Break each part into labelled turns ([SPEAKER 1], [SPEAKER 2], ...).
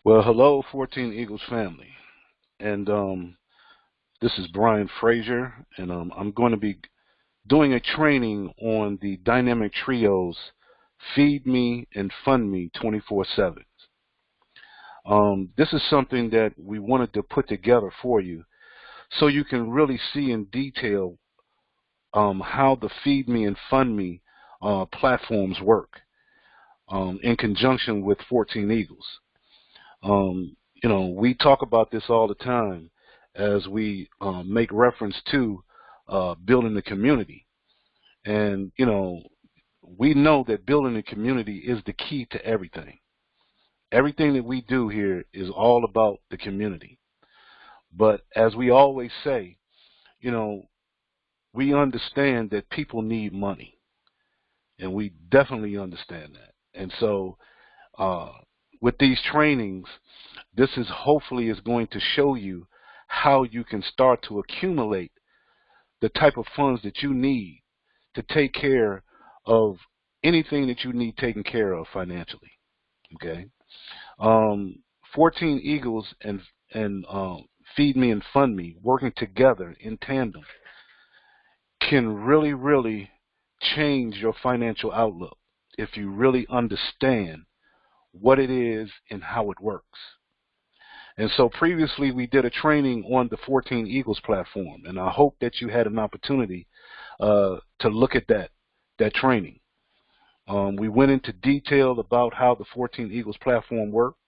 [SPEAKER 1] Well, hello, 14 Eagles family. And this is Brian Frazier, and I'm going to be doing a training on the dynamic trios FeedMe and FundMe 24/7. This is something that we wanted to put together for you so you can really see in detail how the FeedMe and FundMe platforms work in conjunction with 14 Eagles. We talk about this all the time as we make reference to building the community. And, we know that building a community is the key to everything. Everything that we do here is all about the community. But as we always say, you know, we understand that people need money. And we definitely understand that. And so uh, with these trainings, this is hopefully is going to show you how you can start to accumulate the type of funds that you need to take care of anything that you need taken care of financially. Okay, 14 Eagles and Feed Me and Fund Me working together in tandem can really change your financial outlook if you really understand what it is and how it works. And so previously we did a training on the 14 Eagles platform, and I hope that you had an opportunity to look at that training. We went into detail about how the 14 Eagles platform worked,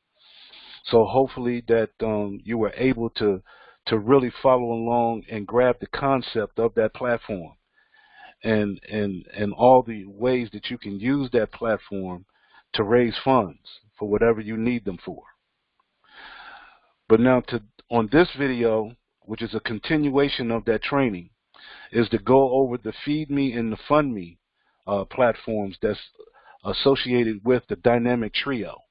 [SPEAKER 1] so hopefully that you were able to really follow along and grab the concept of that platform and all the ways that you can use that platform to raise funds for whatever you need them for. But now on this video, which is a continuation of that training, is to go over the FeedMe and the FundMe platforms that's associated with the dynamic trio,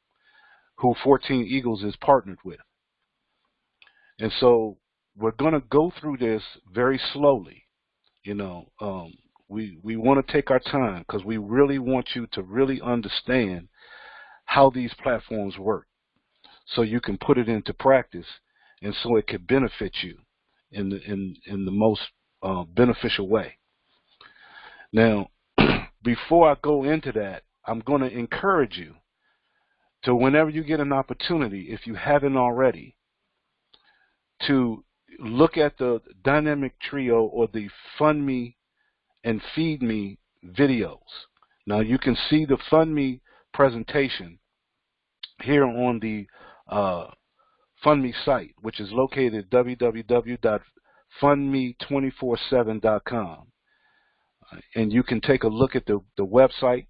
[SPEAKER 1] who 14 Eagles is partnered with. And so we're going to go through this very slowly. We want to take our time because we really want you to really understand how these platforms work, so you can put it into practice, and so it can benefit you in the most beneficial way. Now, before I go into that, I'm going to encourage you to, whenever you get an opportunity, if you haven't already, to look at the dynamic trio or the Fund Me and Feed Me videos. Now you can see the Fund Me presentation here on the FundMe site, which is located at www.fundme247.com. And you can take a look at the website.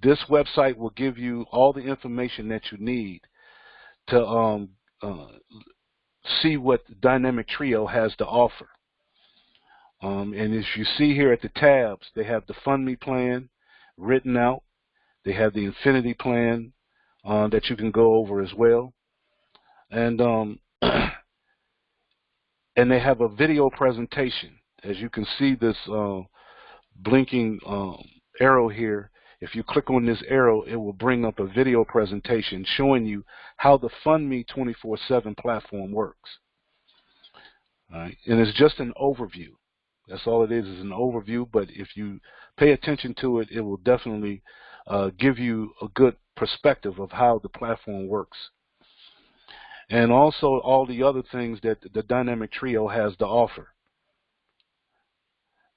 [SPEAKER 1] This website will give you all the information that you need to see what the Dynamic Trio has to offer. And as you see here at the tabs, they have the Fund Me plan written out. They have the Infinity plan that you can go over as well. And and they have a video presentation. As you can see this blinking arrow here. If you click on this arrow, it will bring up a video presentation showing you how the Fund Me 24/7 platform works. All right. And it's just an overview. That's all it is an overview. But if you pay attention to it, it will definitely give you a good perspective of how the platform works. And also all the other things that the Dynamic Trio has to offer.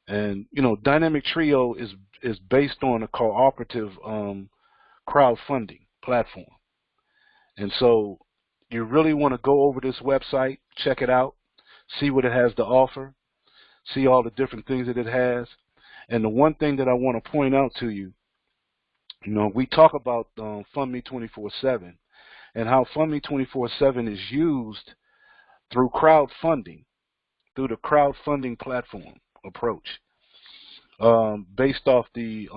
[SPEAKER 1] And Dynamic Trio is based on a cooperative crowdfunding platform. And so you really want to go over this website, check it out, see what it has to offer, see all the different things that it has. And the one thing that I want to point out to you, we talk about Fund Me 24/7 and how Fund Me 24/7 is used through crowdfunding, through the crowdfunding platform approach, based off the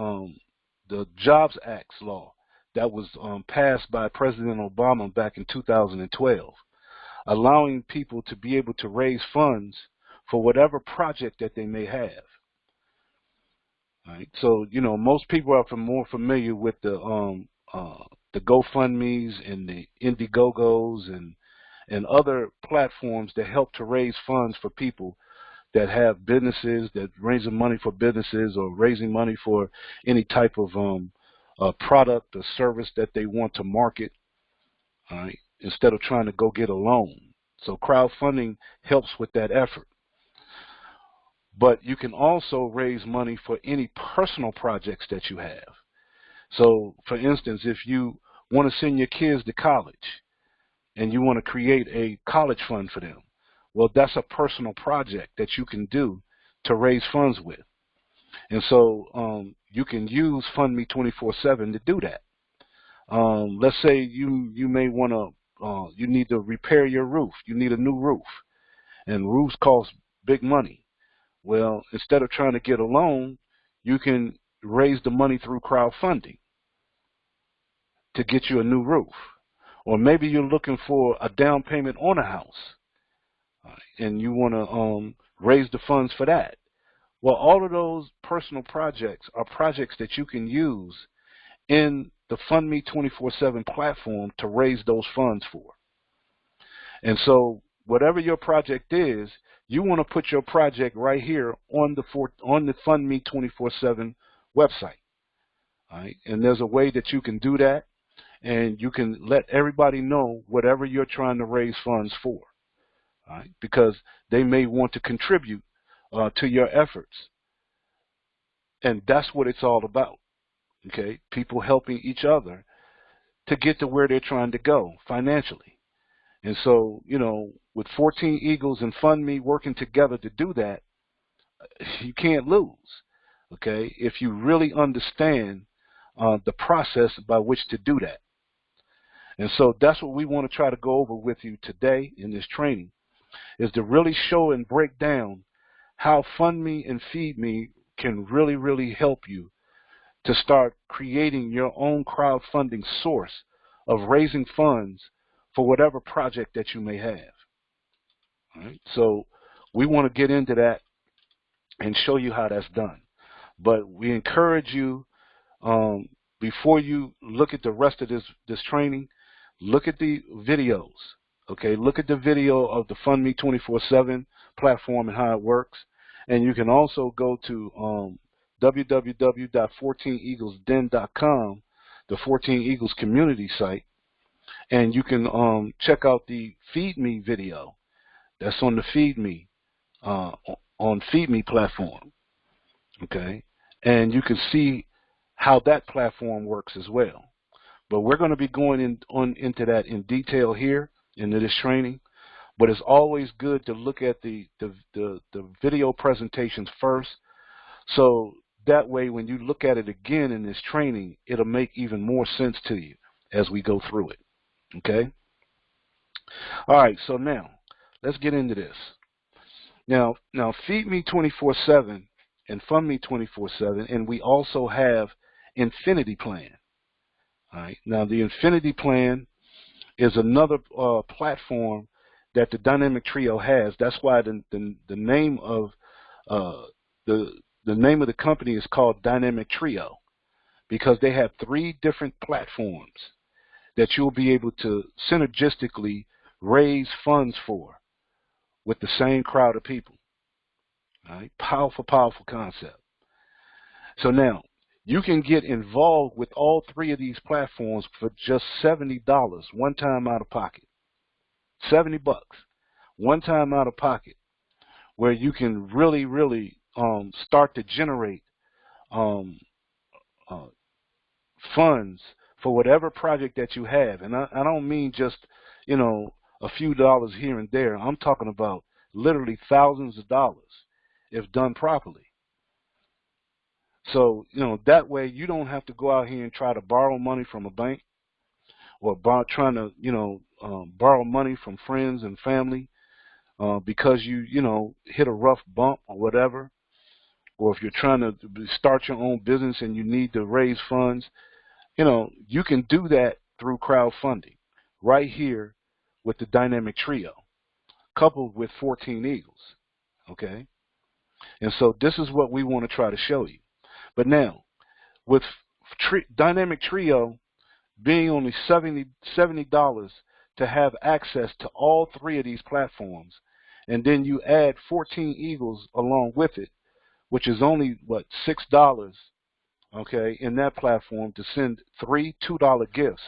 [SPEAKER 1] Jobs Act law that was passed by President Obama back in 2012, allowing people to be able to raise funds for whatever project that they may have. Right. So most people are more familiar with the the GoFundMe's and the Indiegogos and other platforms that help to raise funds for people that have businesses, that raising money for businesses or raising money for any type of product or service that they want to market, all right, instead of trying to go get a loan. So crowdfunding helps with that effort. But you can also raise money for any personal projects that you have. So, for instance, if you want to send your kids to college and you want to create a college fund for them, well, that's a personal project that you can do to raise funds with. And so you can use FundMe 24/7 to do that. Let's say you may want to, you need to repair your roof. You need a new roof. And roofs cost big money. Well, instead of trying to get a loan, you can raise the money through crowdfunding to get you a new roof. Or maybe you're looking for a down payment on a house, and you want to raise the funds for that. Well, all of those personal projects are projects that you can use in the FundMe 24/7 platform to raise those funds for. And so whatever your project is, you want to put your project right here on the FundMe 24/7 website. All right? And there's a way that you can do that, and you can let everybody know whatever you're trying to raise funds for. All right? Because they may want to contribute to your efforts. And that's what it's all about. Okay? People helping each other to get to where they're trying to go financially. And so, you know, with 14 Eagles and FundMe working together to do that, you can't lose, okay, if you really understand the process by which to do that. And so that's what we want to try to go over with you today in this training, is to really show and break down how FundMe and FeedMe can really, really help you to start creating your own crowdfunding source of raising funds for whatever project that you may have. All right? So we want to get into that and show you how that's done. But we encourage you, before you look at the rest of this training, look at the videos. Okay, look at the video of the FundMe 24/7 platform and how it works. And you can also go to www.14eaglesden.com, the 14 Eagles community site, and you can check out the FeedMe video that's on the FeedMe on FeedMe platform. Okay, and you can see how that platform works as well. But we're going to be going into that in detail here into this training. But it's always good to look at the video presentations first, so that way when you look at it again in this training, it'll make even more sense to you as we go through it. Okay? All right, so now let's get into this. Now FeedMe 24/7 and FundMe 24/7, and we also have Infinity Plan. All right. Now the Infinity Plan is another platform that the Dynamic Trio has. That's why the name of the name of the company is called Dynamic Trio, because they have 3 different platforms that you'll be able to synergistically raise funds for with the same crowd of people. All right? Powerful, powerful concept. So now, you can get involved with all 3 of these platforms for just $70 one time out of pocket. $70 one time out of pocket, where you can really, really start to generate funds for whatever project that you have. And I don't mean just, you know, a few dollars here and there. I'm talking about literally thousands of dollars if done properly. So, you know, that way you don't have to go out here and try to borrow money from a bank, or trying to, you know, borrow money from friends and family because you know, hit a rough bump or whatever. Or if you're trying to start your own business and you need to raise funds, you know, you can do that through crowdfunding right here with the Dynamic Trio, coupled with 14 Eagles. Okay? And so this is what we want to try to show you. But now, with Dynamic Trio, being only $70 to have access to all three of these platforms, and then you add 14 Eagles along with it, which is only what, $6, okay, in that platform to send three $2 gifts,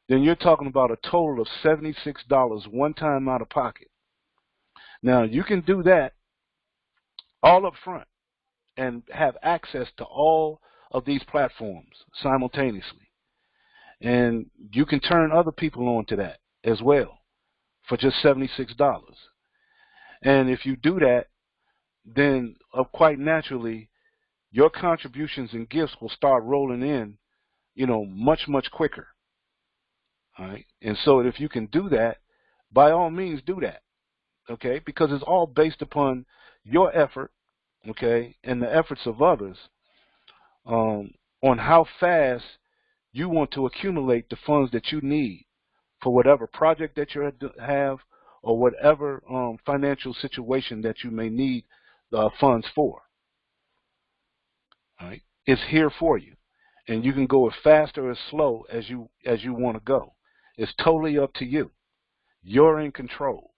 [SPEAKER 1] then you're talking about a total of $76 one time out of pocket. Now you can do that all up front and have access to all of these platforms simultaneously. And you can turn other people on to that as well for just $76. And if you do that, then quite naturally, your contributions and gifts will start rolling in, much, much quicker. All right. And so if you can do that, by all means do that. Okay. Because it's all based upon your effort, okay, and the efforts of others on how fast you want to accumulate the funds that you need for whatever project that you have or whatever financial situation that you may need funds for. All right? It's here for you, and you can go as fast or as slow as you want to go. It's totally up to you. You're in control.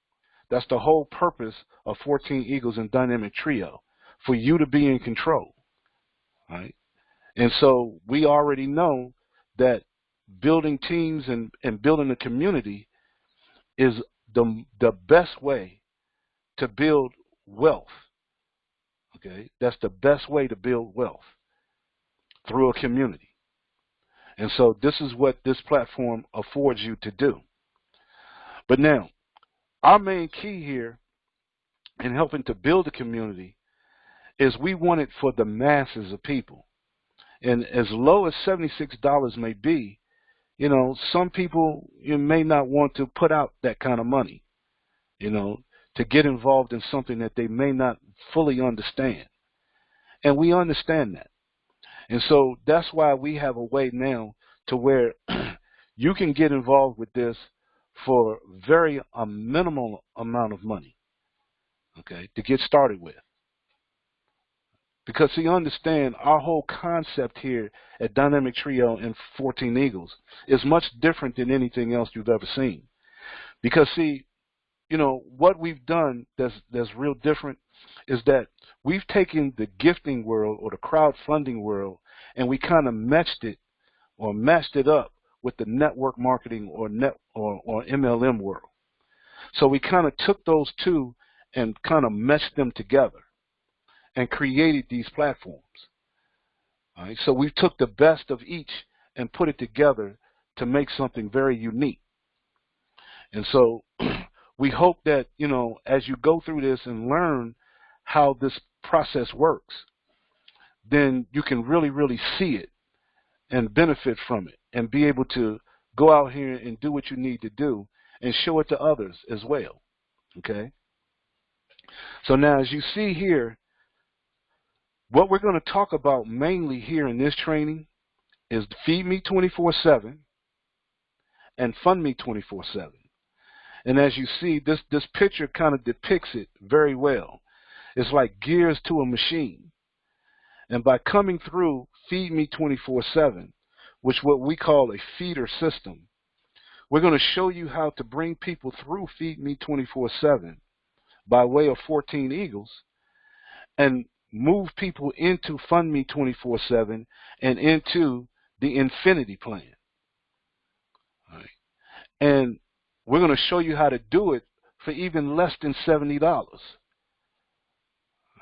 [SPEAKER 1] That's the whole purpose of 14 Eagles and Dynamic Trio, for you to be in control. All right? And so we already know that building teams and building a community is the best way to build wealth. Okay, that's the best way to build wealth, through a community. And so this is what this platform affords you to do. But now, our main key here in helping to build a community is we want it for the masses of people. And as low as $76 may be, some people, you may not want to put out that kind of money, to get involved in something that they may not fully understand. And we understand that. And so that's why we have a way now to where you can get involved with this for a minimal amount of money, okay, to get started with. Because, see, understand, our whole concept here at Dynamic Trio and 14 Eagles is much different than anything else you've ever seen. Because, see, what we've done that's real different is that we've taken the gifting world or the crowdfunding world and we kind of matched it up with the network marketing or MLM world. So we kind of took those two and kind of meshed them together and created these platforms. All right? So we took the best of each and put it together to make something very unique. And so we hope that, as you go through this and learn how this process works, then you can really, really see it and benefit from it and be able to go out here and do what you need to do and show it to others as well. Okay? So now, as you see here, what we're going to talk about mainly here in this training is FeedMe 24/7 and FundMe 24/7. And as you see, this picture kind of depicts it very well. It's like gears to a machine. And by coming through FeedMe 24/7, which what we call a feeder system, we're going to show you how to bring people through FeedMe 24/7 by way of 14 Eagles and move people into FundMe 24/7 and into the Infinity Plan. All right. And we're going to show you how to do it for even less than $70.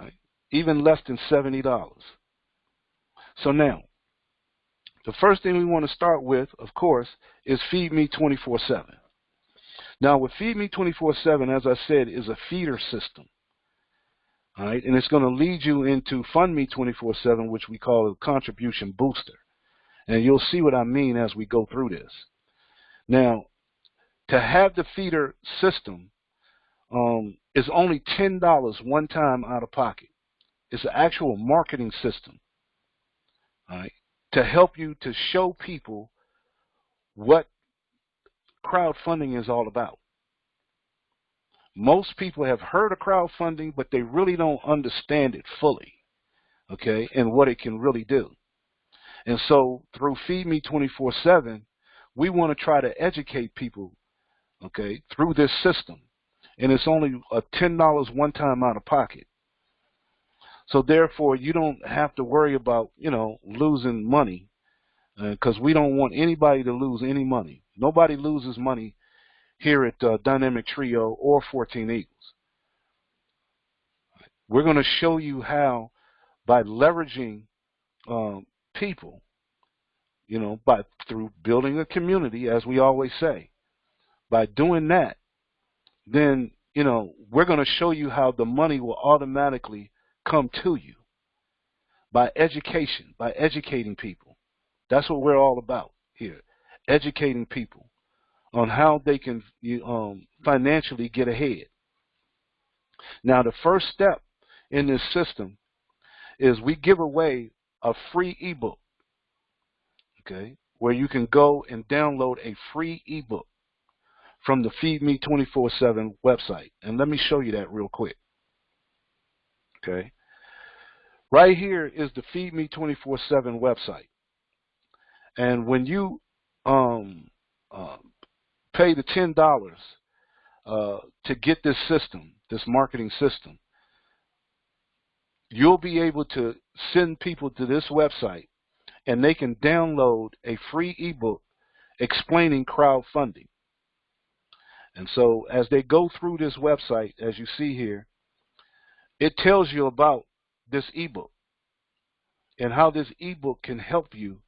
[SPEAKER 1] Right? Even less than $70. So now, the first thing we want to start with, of course, is FeedMe 24/7. Now, with FeedMe 24/7, as I said, is a feeder system. All right, and it's going to lead you into FundMe 24/7, which we call a contribution booster. And you'll see what I mean as we go through this. Now, to have the feeder system is only $10 one time out of pocket. It's an actual marketing system, all right, to help you to show people what crowdfunding is all about. Most people have heard of crowdfunding, but they really don't understand it fully, okay, and what it can really do. And so through FeedMe 24/7, we want to try to educate people, okay, through this system. And it's only a $10 one time out of pocket. So therefore, you don't have to worry about, losing money, because we don't want anybody to lose any money. Nobody loses money here at Dynamic Trio or 14 Eagles. We're going to show you how, by leveraging people, through building a community, as we always say, by doing that, then, we're going to show you how the money will automatically come to you by education, by educating people. That's what we're all about here, educating people on how they can financially get ahead. Now, the first step in this system is we give away a free ebook, okay, where you can go and download a free ebook from the FeedMe 24/7 website. And let me show you that real quick. Okay. Right here is the FeedMe 24/7 website. And when you pay the $10 to get this system, this marketing system, you'll be able to send people to this website and they can download a free ebook explaining crowdfunding. And so as they go through this website, as you see here, it tells you about this ebook and how this ebook can help you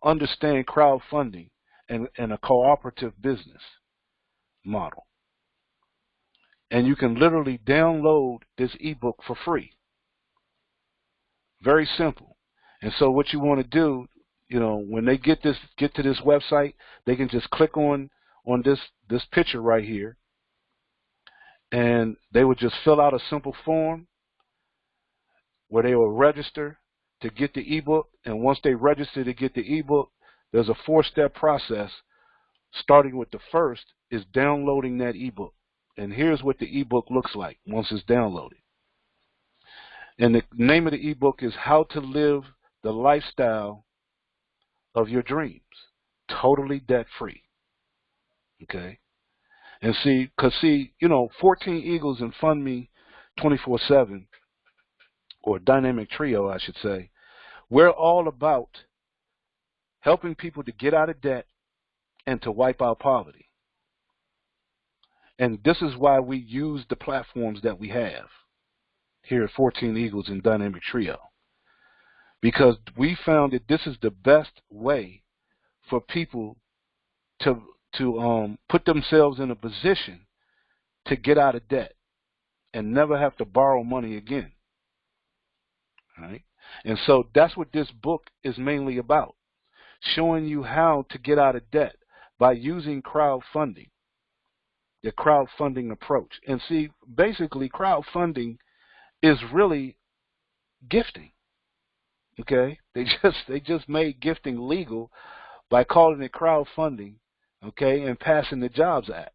[SPEAKER 1] understand crowdfunding and a cooperative business model. And you can literally download this ebook for free. Very simple. And so what you want to do, when they get to this website, they can just click on this picture right here, and they would just fill out a simple form where they will register to get the ebook. And once they register to get the ebook, there's a 4-step process. Starting with the first is downloading that ebook. And here's what the ebook looks like once it's downloaded. And the name of the ebook is How to Live the Lifestyle of Your Dreams, totally debt-free. Okay? And see, 14 Eagles and FundMe 24/7, or Dynamic Trio, I should say, we're all about helping people to get out of debt and to wipe out poverty. And this is why we use the platforms that we have here at 14 Eagles and Dynamic Trio, because we found that this is the best way for people to put themselves in a position to get out of debt and never have to borrow money again. All right? And so that's what this book is mainly about, showing you how to get out of debt by using crowdfunding, the crowdfunding approach. And see, basically crowdfunding is really gifting. Okay? They just made gifting legal by calling it crowdfunding, okay, and passing the Jobs Act.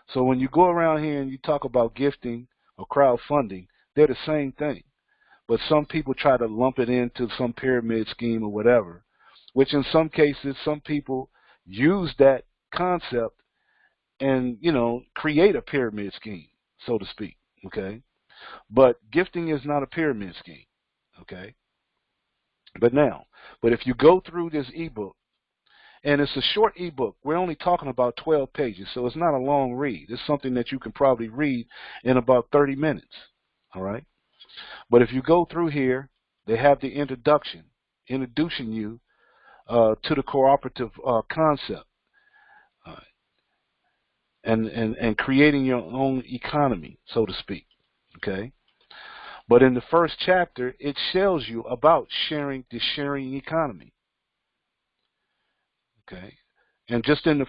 [SPEAKER 1] So when you go around here and you talk about gifting or crowdfunding, they're the same thing. But some people try to lump it into some pyramid scheme or whatever, which in some cases, some people use that concept and, create a pyramid scheme, so to speak, okay? But gifting is not a pyramid scheme, okay? But if you go through this ebook, and it's a short ebook, we're only talking about 12 pages, so it's not a long read. It's something that you can probably read in about 30 minutes, all right? But if you go through here, they have the introducing you to the cooperative concept, and creating your own economy, so to speak, okay? But in the first chapter, it tells you about the sharing economy, okay? And just in the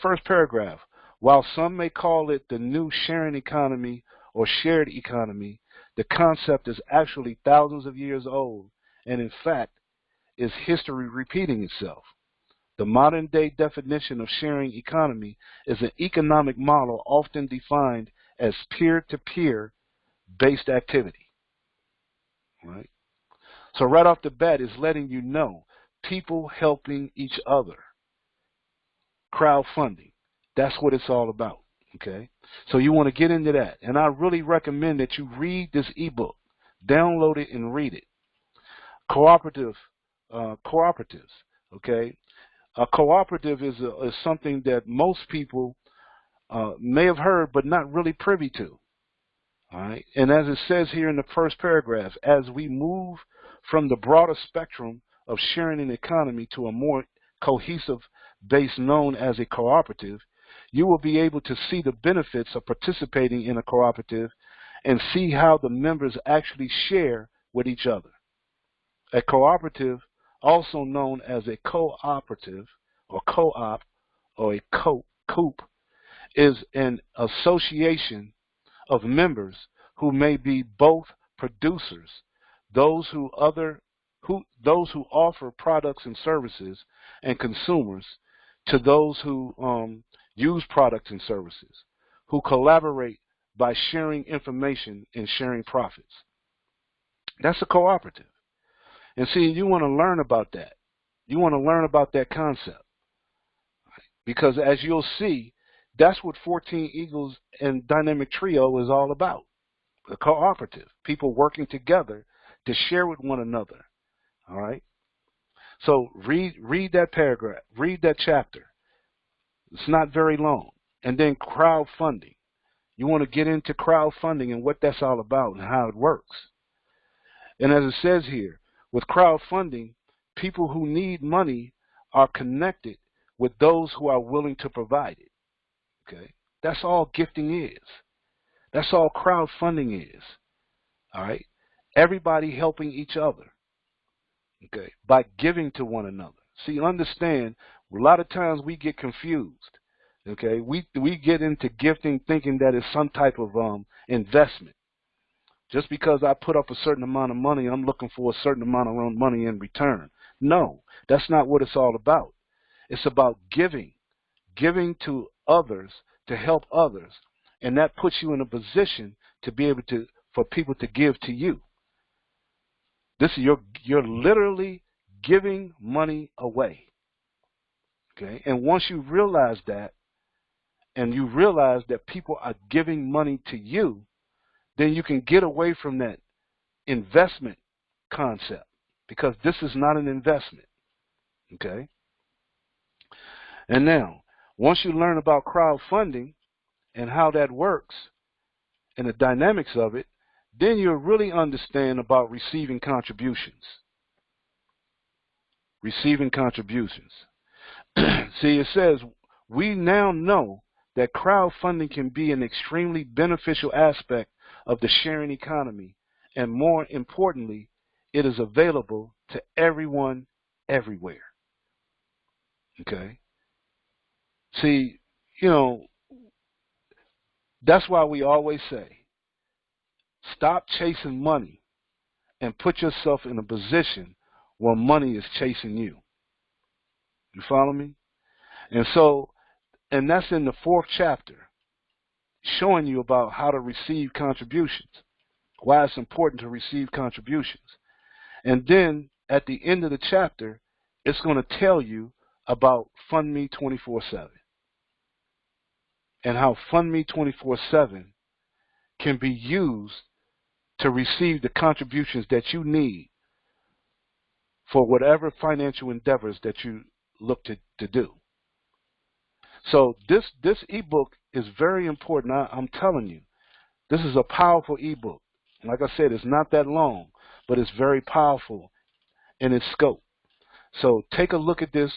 [SPEAKER 1] first paragraph, while some may call it the new sharing economy or shared economy, the concept is actually thousands of years old, and in fact, is history repeating itself. The modern-day definition of sharing economy is an economic model often defined as peer-to-peer based activity. Right? So right off the bat is letting you know people helping each other. Crowdfunding. That's what it's all about. Okay? So you want to get into that. And I really recommend that you read this ebook. Download it and read it. Cooperatives. Okay? A cooperative is something that most people may have heard but not really privy to. All right? And as it says here in the first paragraph, as we move from the broader spectrum of sharing an economy to a more cohesive base known as a cooperative, you will be able to see the benefits of participating in a cooperative and see how the members actually share with each other. A cooperative, also known as a cooperative or co-op or a coop, is an association of members who may be both producers, those who offer products and services, and consumers, to those who use products and services, who collaborate by sharing information and sharing profits. That's a cooperative. And see, you want to learn about that. You want to learn about that concept. Because as you'll see, that's what 14 Eagles and Dynamic Trio is all about. A cooperative. People working together to share with one another. All right? So read that paragraph. Read that chapter. It's not very long. And then crowdfunding. You want to get into crowdfunding and what that's all about and how it works. And as it says here, with crowdfunding, people who need money are connected with those who are willing to provide it. Okay? That's all gifting is. That's all crowdfunding is. All right? Everybody helping each other. Okay? By giving to one another. See, understand, a lot of times we get confused. Okay? We get into gifting thinking that it's some type of investment. Just because I put up a certain amount of money, I'm looking for a certain amount of money in return. No, that's not what it's all about. It's about giving to others to help others, and that puts you in a position to be able to, for people to give to you. This is you're literally giving money away. Okay, and once you realize that, and you realize that people are giving money to you, then you can get away from that investment concept, because this is not an investment. Okay? And now, once you learn about crowdfunding and how that works and the dynamics of it, then you'll really understand about receiving contributions. Receiving contributions. See, it says, we now know that crowdfunding can be an extremely beneficial aspect of the sharing economy, and more importantly, it is available to everyone, everywhere. Okay? See, that's why we always say, stop chasing money and put yourself in a position where money is chasing you. You follow me? And that's in the 4th chapter, showing you about how to receive contributions, why it's important to receive contributions. And then at the end of the chapter, it's going to tell you about FundMe 24/7 and how FundMe 24/7 can be used to receive the contributions that you need for whatever financial endeavors that you look to do. So this ebook is very important. I'm telling you, this is a powerful ebook. Like I said, it's not that long, but it's very powerful in its scope. So take a look at this,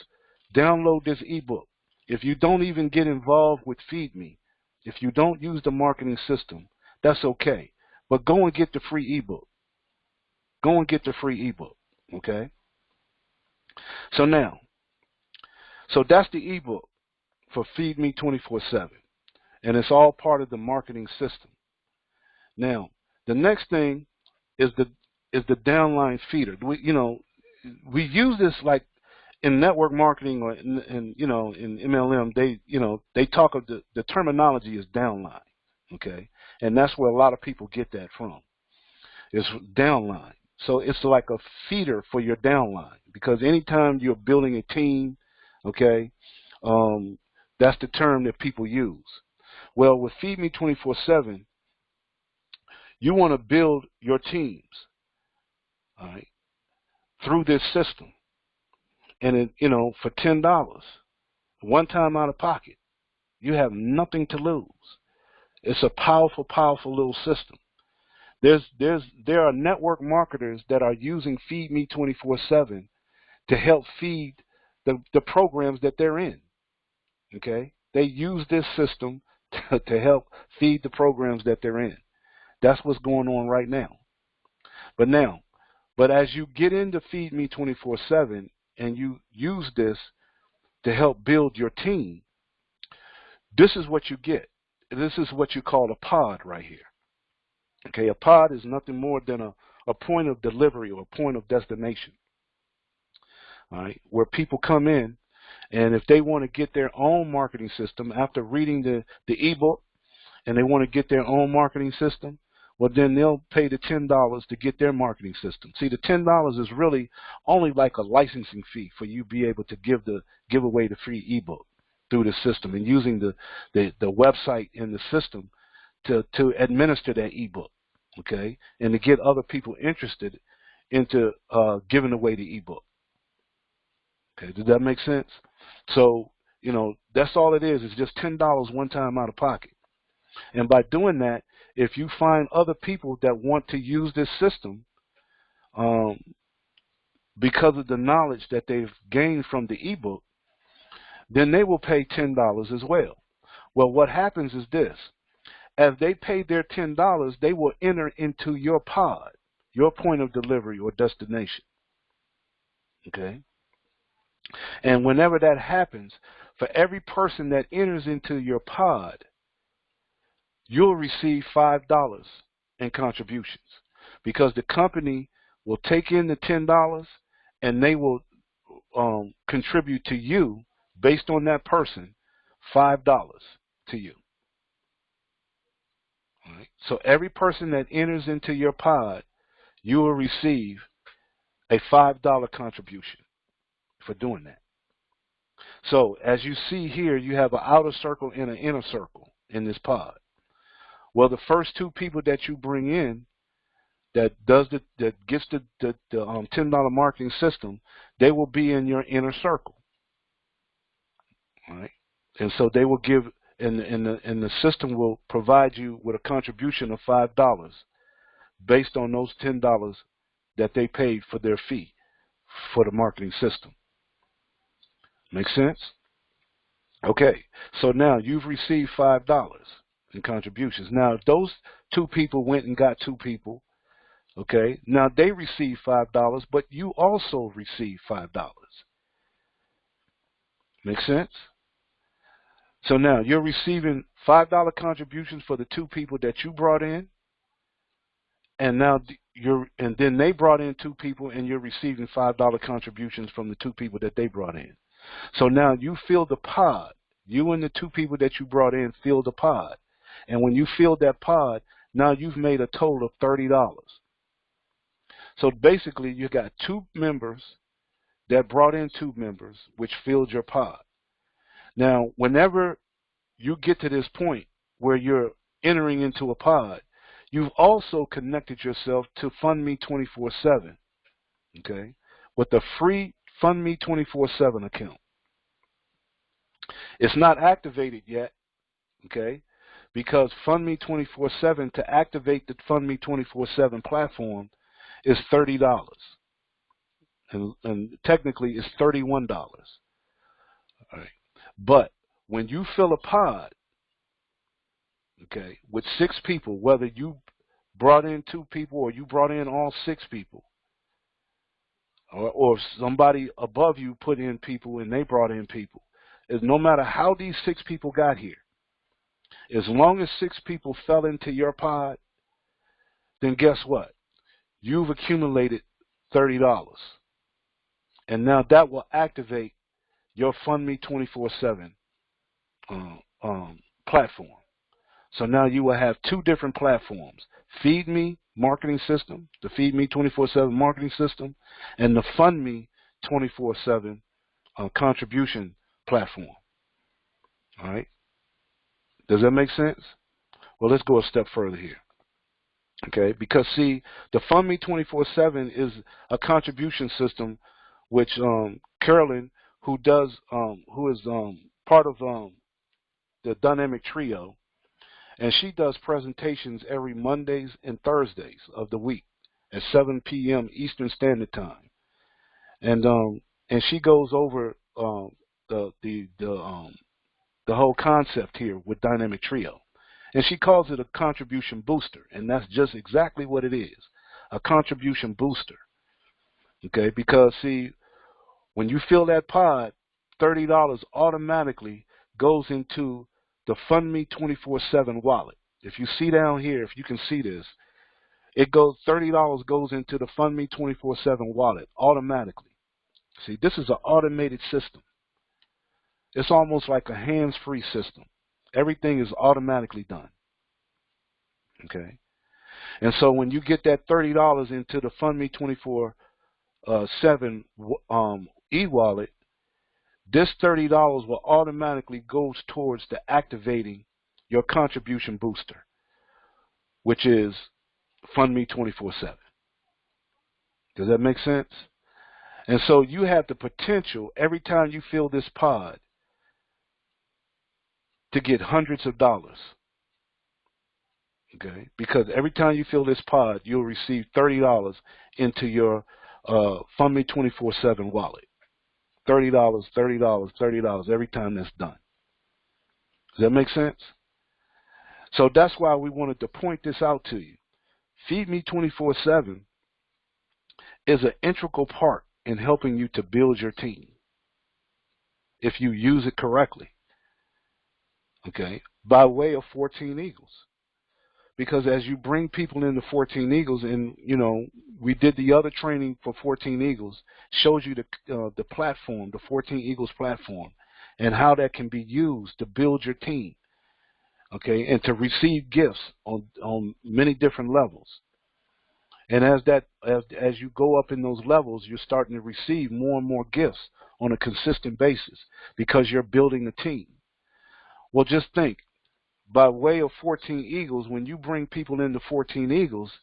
[SPEAKER 1] download this ebook. If you don't even get involved with FeedMe, if you don't use the marketing system, that's okay. But go and get the free ebook. Go and get the free ebook, okay? So that's the ebook for FeedMe 24/7, and it's all part of the marketing system. Now, the next thing is the downline feeder. We use this like in network marketing or in MLM. They talk of the terminology is downline, okay, and that's where a lot of people get that from. It's downline. So it's like a feeder for your downline, because anytime you're building a team, okay, that's the term that people use. Well, with FeedMe 24/7, you want to build your teams, all right, through this system, and for $10, one time out of pocket, you have nothing to lose. It's a powerful, powerful little system. There are network marketers that are using FeedMe 24/7 to help feed the programs that they're in. Okay, they use this system to help feed the programs that they're in. That's what's going on right now. But as you get into FeedMe 24/7 and you use this to help build your team, this is what you get. This is what you call a pod right here. Okay, a pod is nothing more than a point of delivery or a point of destination. All right, where people come in, and if they want to get their own marketing system after reading the ebook, and they want to get their own marketing system, well, then they'll pay the $10 to get their marketing system. See, the $10 is really only like a licensing fee for you to be able to give away the free ebook through the system, and using the website in the system to administer that ebook, okay, and to get other people interested into giving away the ebook. Okay, does that make sense? So, that's all it is. It's just $10 one time out of pocket. And by doing that, if you find other people that want to use this system, because of the knowledge that they've gained from the ebook, then they will pay $10 as well. Well, what happens is this. As they pay their $10, they will enter into your pod, your point of delivery or destination. Okay? And whenever that happens, for every person that enters into your pod, you'll receive $5 in contributions, because the company will take in the $10 and they will contribute to you, based on that person, $5 to you. All right? So every person that enters into your pod, you will receive a $5 contribution for doing that. So as you see here, you have an outer circle and an inner circle in this pod. Well, the first two people that you bring in that gets the $10 marketing system, they will be in your inner circle. All right? And so they will give, and the system will provide you with a contribution of $5 based on those $10 that they paid for their fee for the marketing system. Make sense? Okay, so now you've received $5 in contributions. Now, if those two people went and got two people, okay, now they receive $5, but you also receive $5. Make sense? So now you're receiving $5 contributions for the two people that you brought in, and now and then they brought in two people, and you're receiving $5 contributions from the two people that they brought in. So now you fill the pod. You and the two people that you brought in fill the pod. And when you fill that pod, now you've made a total of $30. So basically, you got two members that brought in two members, which filled your pod. Now, whenever you get to this point where you're entering into a pod, you've also connected yourself to FundMe 24/7, okay, with a free FundMe 24/7 account. It's not activated yet, okay, because FundMe 24/7, to activate the FundMe 24/7 platform, is $30. And technically it's $31. All right. But when you fill a pod, okay, with 6 people, whether you brought in 2 people or you brought in all 6 people, or somebody above you put in people and they brought in people, is no matter how these 6 people got here, as long as 6 people fell into your pod, then guess what? You've accumulated $30. And now that will activate your FundMe 24/7 platform. So now you will have 2 different platforms, FeedMe marketing system, the FeedMe 24/7 marketing system, and the FundMe 24/7 contribution platform. All right. Does that make sense? Well, let's go a step further here. Okay, because see, the FundMe 24/7 is a contribution system, which Carolyn, who is part of the Dynamic Trio, and she does presentations every Mondays and Thursdays of the week at 7 p.m. Eastern Standard Time, and she goes over the whole concept here with Dynamic Trio. And she calls it a contribution booster, and that's just exactly what it is, a contribution booster. Okay, because see, when you fill that pod, $30 automatically goes into the FundMe 24/7 wallet. If you see down here, if you can see this, it goes $30 goes into the FundMe 24/7 wallet automatically. See, this is an automated system. It's almost like a hands-free system. Everything is automatically done. Okay, and so when you get that $30 into the FundMe 24/7 e-wallet, this $30 will automatically go towards the activating your contribution booster, which is FundMe 24/7. Does that make sense? And so you have the potential every time you fill this pod to get hundreds of dollars. Okay, because every time you fill this pod, you'll receive $30 into your FundMe 24/7 wallet. $30, $30, $30 every time that's done. Does that make sense? So that's why we wanted to point this out to you. FeedMe 24/7 is an integral part in helping you to build your team if you use it correctly. Okay, by way of 14 Eagles. Because as you bring people into 14 Eagles, and we did the other training for 14 Eagles, shows you the platform, the 14 Eagles platform, and how that can be used to build your team, okay, and to receive gifts on many different levels. And as you go up in those levels, you're starting to receive more and more gifts on a consistent basis because you're building a team. Well, just think. By way of 14 Eagles, when you bring people into 14 Eagles,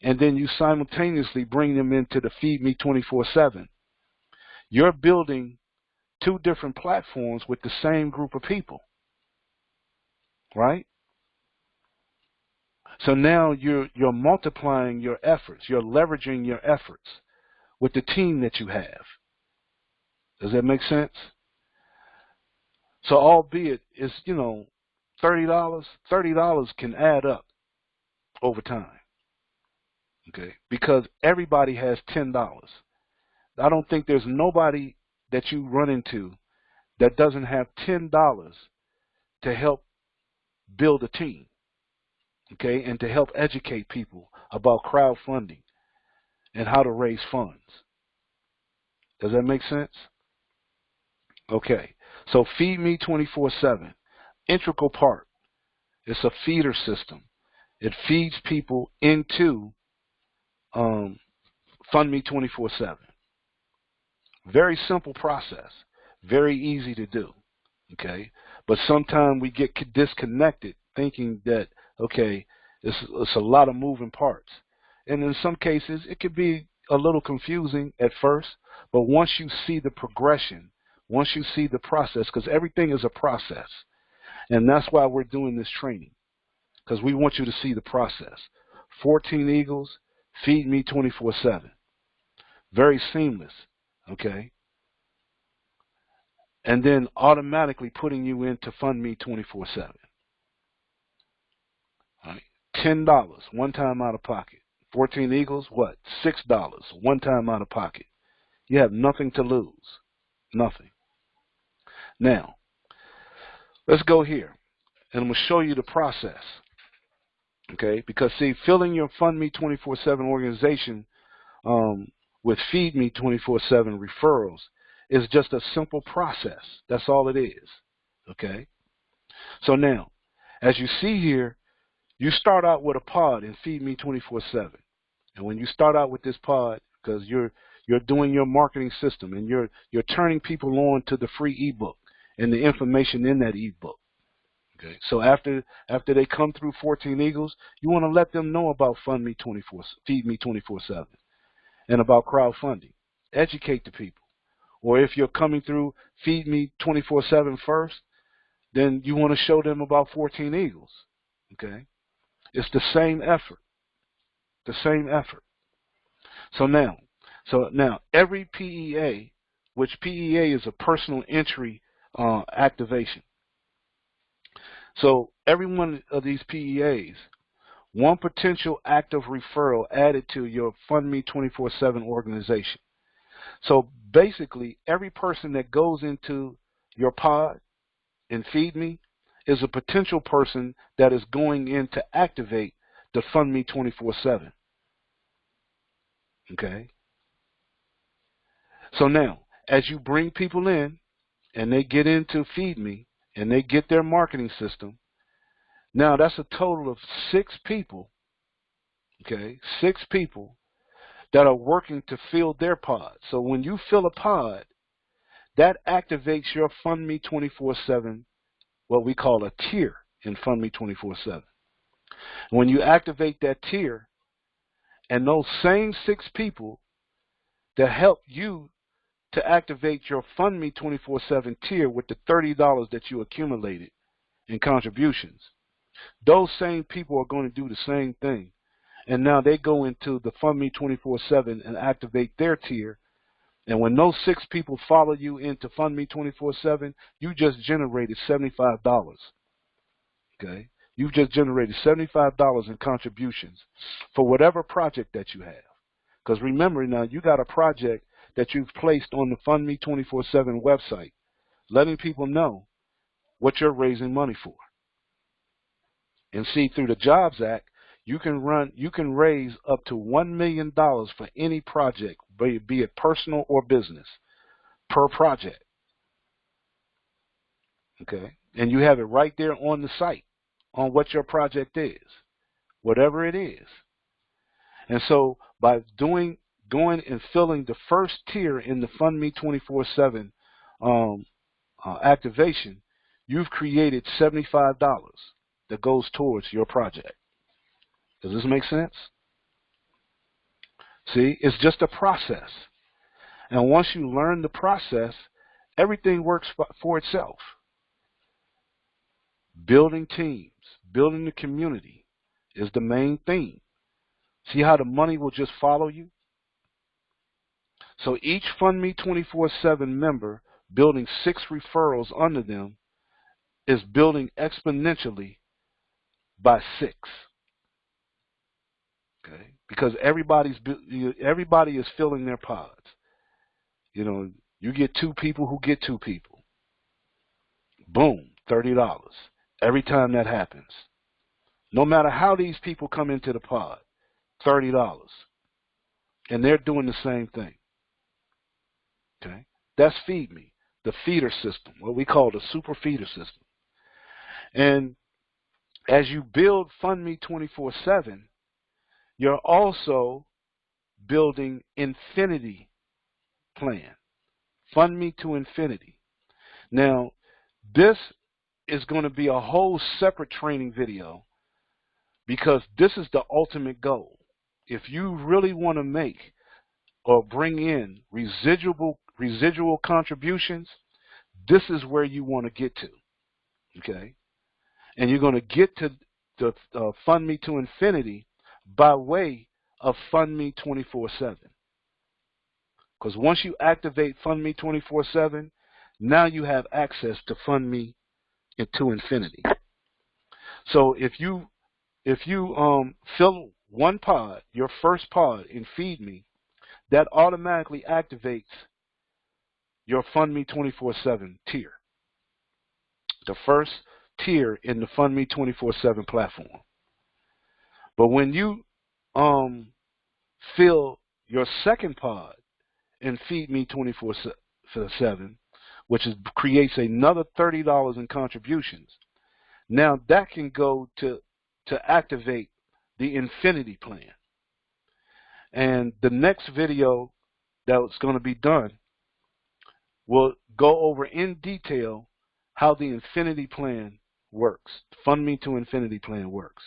[SPEAKER 1] and then you simultaneously bring them into the FeedMe 24/7, you're building two different platforms with the same group of people, right? So now you're multiplying your efforts, you're leveraging your efforts with the team that you have. Does that make sense? So albeit it's, $30 can add up over time, okay? Because everybody has $10. I don't think there's nobody that you run into that doesn't have $10 to help build a team, okay, and to help educate people about crowdfunding and how to raise funds. Does that make sense? Okay, so FeedMe 24/7, integral part. It's a feeder system. It feeds people into FundMe 24/7. Very simple process. Very easy to do. Okay, but sometimes we get disconnected thinking that, okay, it's a lot of moving parts. And in some cases, it could be a little confusing at first, but once you see the progression, once you see the process, because everything is a process. And that's why we're doing this training, because we want you to see the process. 14 Eagles, FeedMe 24/7. Very seamless, okay? And then automatically putting you into FundMe 24/7. All right? $10, one time out of pocket. 14 Eagles, what? $6, one time out of pocket. You have nothing to lose. Nothing. Now, let's go here, and I'm going to show you the process. Okay, because see, filling your FundMe 24/7 organization with FeedMe 24/7 referrals is just a simple process. That's all it is. Okay, so now, as you see here, You start out with a pod in FeedMe 24/7. And when you start out with this pod, because you're doing your marketing system and you're turning people on to the free ebook and the information in that ebook. Okay. So after they come through 14 Eagles, you want to let them know about FeedMe 24/7 and about crowdfunding. Educate the people. Or if you're coming through FeedMe 24/7 first, then you want to show them about 14 Eagles. Okay. It's the same effort. The same effort. So now every PEA, which PEA is a personal entry activation. So every one of these PEAs, one potential active referral added to your FundMe 24/7 organization. So basically, every person that goes into your pod and FeedMe is a potential person that is going in to activate the FundMe 24/7. Okay. So now, as you bring people in and they get into FeedMe and they get their marketing system, now that's a total of 6 people, okay, 6 people that are working to fill their pod. So when you fill a pod, that activates your FundMe 24/7, what we call a tier in FundMe 24/7. When you activate that tier, and those same 6 people that help you to activate your FundMe 24/7 tier with the $30 that you accumulated in contributions, those same people are going to do the same thing. And now they go into the FundMe 24/7 and activate their tier. And when those 6 people follow you into FundMe 24/7, you just generated $75. Okay? You just generated $75 in contributions for whatever project that you have. Because remember now, you got a project that you've placed on the FundMe 24/7 website, letting people know what you're raising money for. And see, through the Jobs Act, you can raise up to $1 million for any project, be it personal or business, per project. Okay? And you have it right there on the site on what your project is, whatever it is. And so by going and filling the first tier in the FundMe 24/7 activation, you've created $75 that goes towards your project. Does this make sense? See, it's just a process. And once you learn the process, everything works for itself. Building teams, building the community is the main thing. See how the money will just follow you? So each FundMe 24/7 member building 6 referrals under them is building exponentially by 6. Okay? Because everybody is filling their pods. You know, you get 2 people who get 2 people. Boom, $30 every time that happens. No matter how these people come into the pod, $30. And they're doing the same thing. Okay? That's FeedMe, the feeder system, what we call the super feeder system. And as you build FundMe 24/7, you're also building infinity plan, FundMe to infinity. Now, this is going to be a whole separate training video because this is the ultimate goal. If you really want to make or bring in residual contributions, this is where you want to get to. Okay? And you're going to get to the FundMe to infinity by way of FundMe 24/7. Because once you activate FundMe 24/7, now you have access to FundMe to infinity. So if you fill one pod, your first pod in FeedMe, that automatically activates your FundMe 24/7 tier, the first tier in the FundMe 24/7 platform. But when you fill your second pod in FeedMe 24/7, which creates another $30 in contributions, now that can go to to activate the Infinity plan. And the next video that's going to be done will go over in detail how the Infinity plan works. FundMe to Infinity plan works.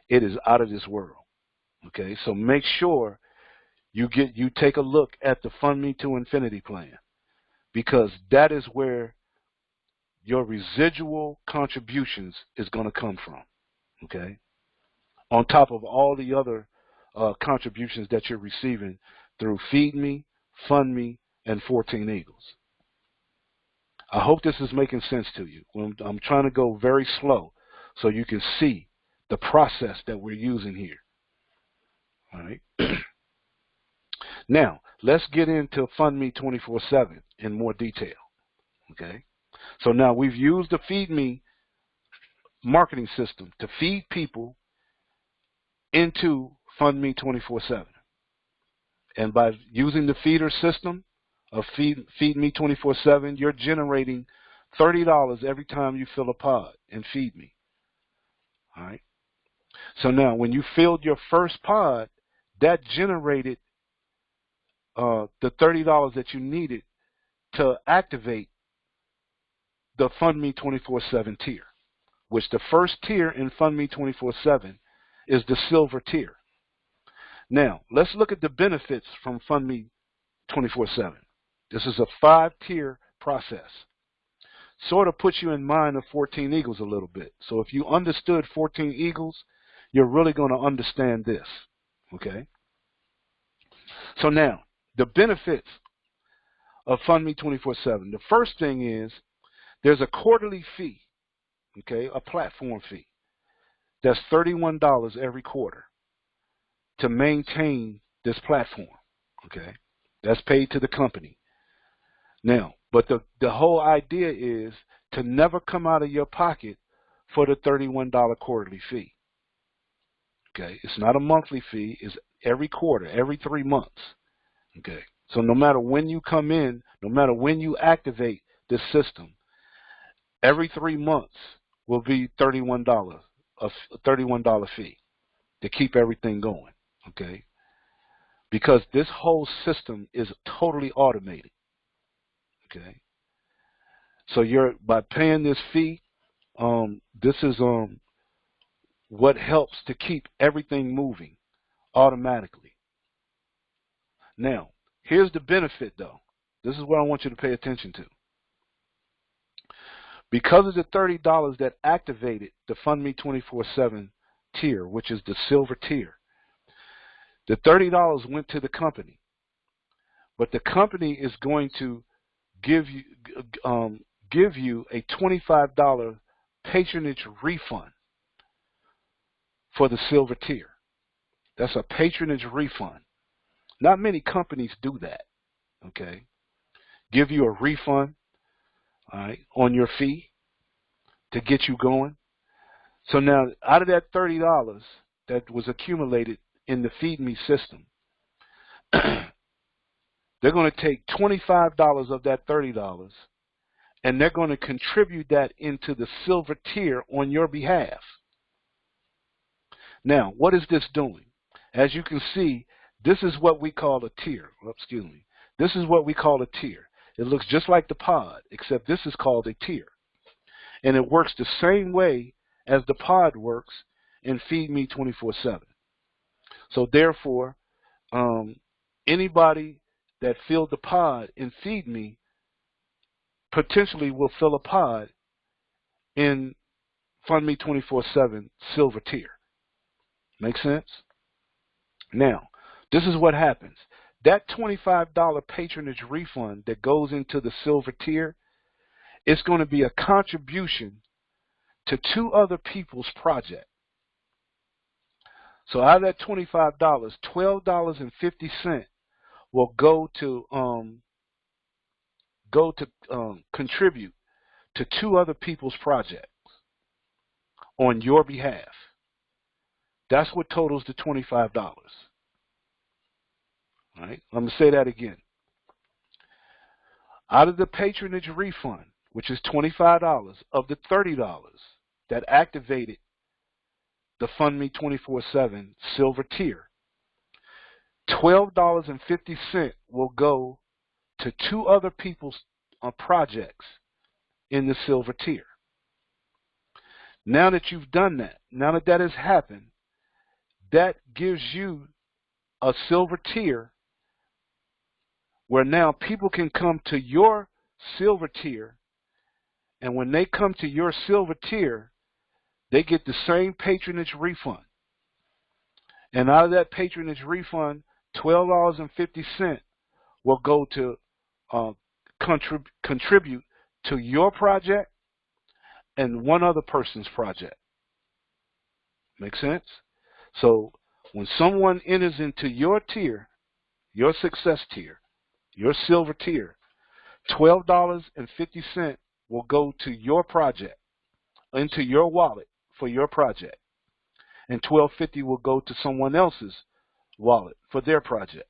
[SPEAKER 1] It is out of this world. Okay, so make sure you take a look at the FundMe to Infinity plan, because that is where your residual contributions is going to come from. Okay, on top of all the other contributions that you're receiving through FeedMe, FundMe, and 14 Eagles. I hope this is making sense to you. I'm trying to go very slow so you can see the process that we're using here. All right. Now, let's get into FundMe 24/7 in more detail. Okay. So now we've used the FeedMe marketing system to feed people into FundMe 24/7. And by using the feeder system of FeedMe 24/7, you're generating $30 every time you fill a pod in FeedMe. All right. So now, when you filled your first pod, that generated the $30 that you needed to activate the FundMe 24/7 tier, which the first tier in FundMe 24/7 is the silver tier. Now, let's look at the benefits from FundMe 24/7. This is a 5-tier process. Sort of puts you in mind of 14 Eagles a little bit. So if you understood 14 Eagles, you're really going to understand this. Okay? So now, the benefits of FundMe 24/7. The first thing is there's a quarterly fee, okay, a platform fee. That's $31 every quarter to maintain this platform, okay? That's paid to the company. Now, but the whole idea is to never come out of your pocket for the $31 quarterly fee. Okay, it's not a monthly fee, it's every quarter, every 3 months. Okay, so no matter when you come in, no matter when you activate this system, every 3 months will be $31, a $31 fee to keep everything going. Okay, because this whole system is totally automated. Okay, so you're by paying this fee, this is what helps to keep everything moving automatically. Now, here's the benefit though. This is what I want you to pay attention to. Because of the $30 that activated the FundMe 24/7 tier, which is the silver tier, the $30 went to the company, but the company is going to give you a $25 patronage refund for the silver tier. That's a patronage refund. Not many companies do that. Okay, give you a refund, all right, on your fee to get you going. So now, out of that $30 that was accumulated in the FeedMe system, they're going to take $25 of that $30 and they're going to contribute that into the silver tier on your behalf. Now, what is this doing? As you can see, this is what we call a tier. Excuse me. This is what we call a tier. It looks just like the pod, except this is called a tier. And it works the same way as the pod works in FeedMe 24/7. So therefore, anybody that filled the pod in FeedMe potentially will fill a pod in FundMe 24/7 silver tier. Make sense? Now, this is what happens. That $25 patronage refund that goes into the silver tier is going to be a contribution to 2 other people's project. So out of that $25, $12.50 will go to contribute to 2 other people's projects on your behalf. That's what totals the $25. All right, I'm going to say that again. Out of the patronage refund, which is $25 of the $30 that activated the FundMe 24/7 silver tier, $12.50 will go to two other people's projects in the silver tier. Now that you've done that, now that that has happened, that gives you a silver tier where now people can come to your silver tier, and when they come to your silver tier, they get the same patronage refund. And out of that patronage refund, $12.50 will go to contribute to your project and one other person's project. Make sense? So when someone enters into your tier, your success tier, your silver tier, $12.50 will go to your project, into your wallet for your project, and $12.50 will go to someone else's wallet for their project.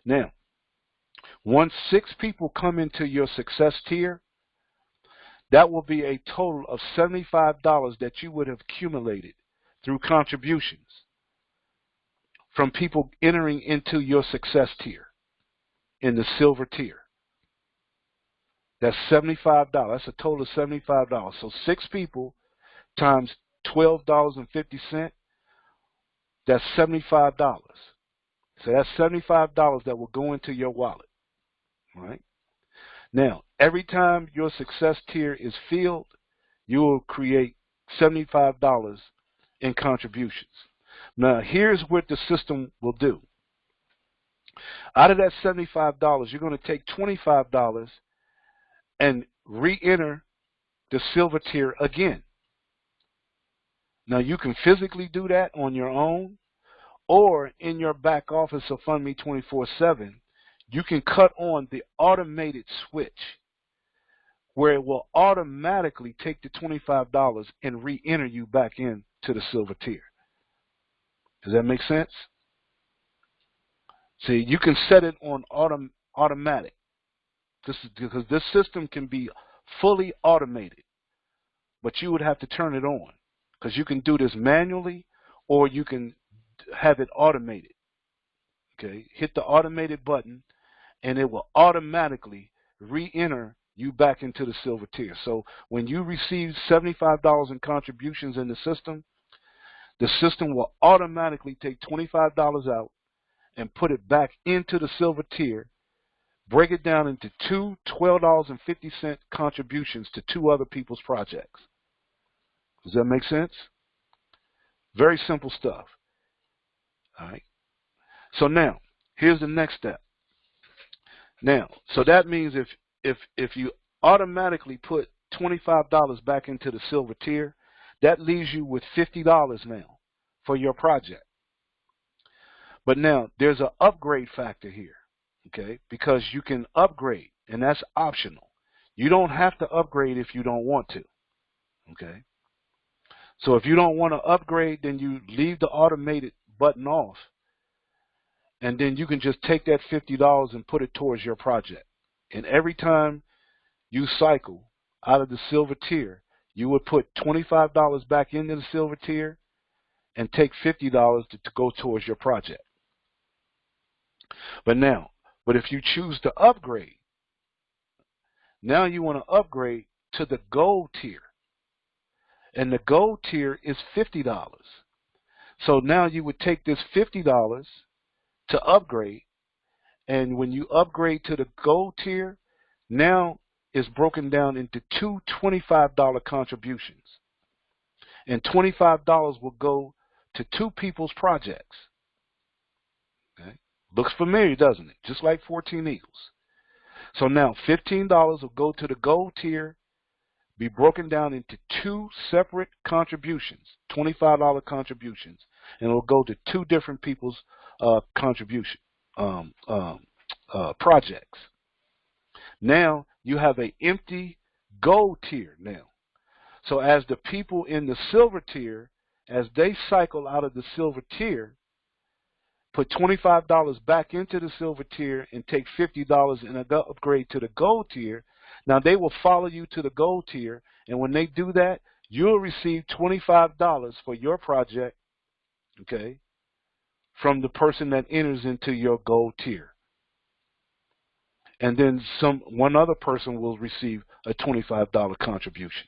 [SPEAKER 1] Now, once 6 people come into your success tier, that will be a total of $75 that you would have accumulated through contributions from people entering into your success tier in the silver tier. That's $75. That's a total of $75. So 6 people times $12.50, that's $75. So that's $75 that will go into your wallet. All right? Now, every time your success tier is filled, you will create $75 in contributions. Now, here's what the system will do. Out of that $75, you're going to take $25 and re-enter the silver tier again. Now, you can physically do that on your own, or in your back office of FundMe 24/7, you can cut on the automated switch where it will automatically take the $25 and re-enter you back into the silver tier. Does that make sense? See, you can set it on automatic. This is because this system can be fully automated, but you would have to turn it on because you can do this manually or you can have it automated. Okay, hit the automated button and it will automatically re-enter you back into the silver tier. So when you receive $75 in contributions in the system will automatically take $25 out and put it back into the silver tier, break it down into two $12.50 contributions to 2 other people's projects. Does that make sense? Very simple stuff. All right. So now, here's the next step. Now, so that means if you automatically put $25 back into the silver tier, that leaves you with $50 now for your project. But now, there's an upgrade factor here, okay? Because you can upgrade, and that's optional. You don't have to upgrade if you don't want to, okay? So if you don't want to upgrade, then you leave the automated button off, and then you can just take that $50 and put it towards your project. And every time you cycle out of the silver tier, you would put $25 back into the silver tier and take $50 to go towards your project. But if you choose to upgrade, now you want to upgrade to the gold tier. And the gold tier is $50. So now you would take this $50 to upgrade, and when you upgrade to the gold tier, now it's broken down into 2 $25 contributions. And $25 will go to 2 people's projects. Okay? Looks familiar, doesn't it? Just like 14 Eagles. So now $15 will go to the gold tier, be broken down into 2 separate contributions, $25 contributions, and it will go to 2 different people's projects. Now you have an empty gold tier now. So as the people in the silver tier, as they cycle out of the silver tier, put $25 back into the silver tier and take $50 and upgrade to the gold tier, now they will follow you to the gold tier, and when they do that, you'll receive $25 for your project, okay, from the person that enters into your gold tier. And then one other person will receive a $25 contribution.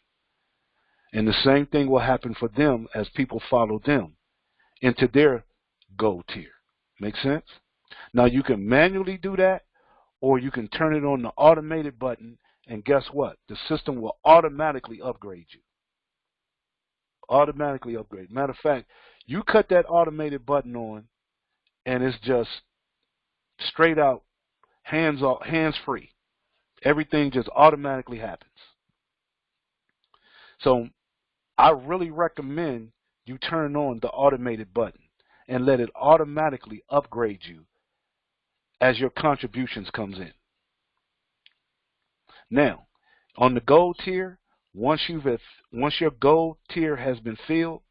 [SPEAKER 1] And the same thing will happen for them as people follow them into their gold tier. Make sense? Now you can manually do that, or you can turn it on the automated button, and guess what? The system will automatically upgrade you. Automatically upgrade. Matter of fact, you cut that automated button on, and it's just straight out hands free. Everything just automatically happens. So I really recommend you turn on the automated button and let it automatically upgrade you as your contributions comes in. Now, on the gold tier, once your gold tier has been filled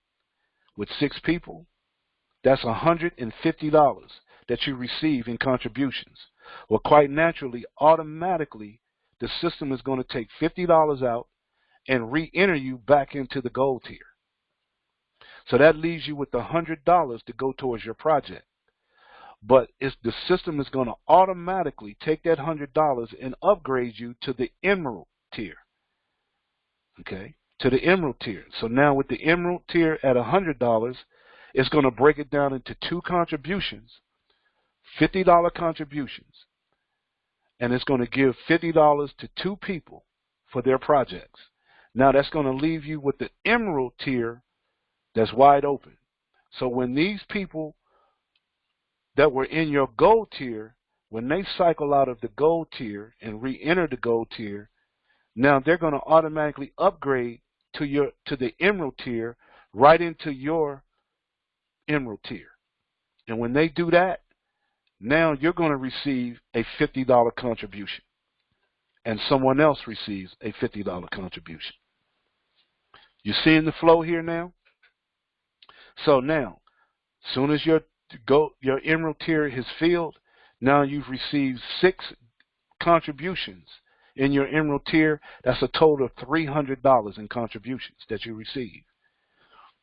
[SPEAKER 1] with 6 people, that's $150 that you receive in contributions. Well, quite naturally, automatically, the system is going to take $50 out and re-enter you back into the gold tier. So that leaves you with $100 to go towards your project. But the system is going to automatically take that $100 and upgrade you to the emerald tier. Okay, to the emerald tier. So now with the emerald tier at $100, it's going to break it down into 2 contributions, $50 contributions, and it's going to give $50 to 2 people for their projects. Now that's going to leave you with the emerald tier that's wide open. So when these people that were in your gold tier, when they cycle out of the gold tier and re-enter the gold tier, now they're going to automatically upgrade to the emerald tier, right into your emerald tier. And when they do that, now you're going to receive a $50 contribution, and someone else receives a $50 contribution. You seeing the flow here now? So now, as soon as your emerald tier is filled, now you've received 6 contributions in your emerald tier. That's a total of $300 in contributions that you receive.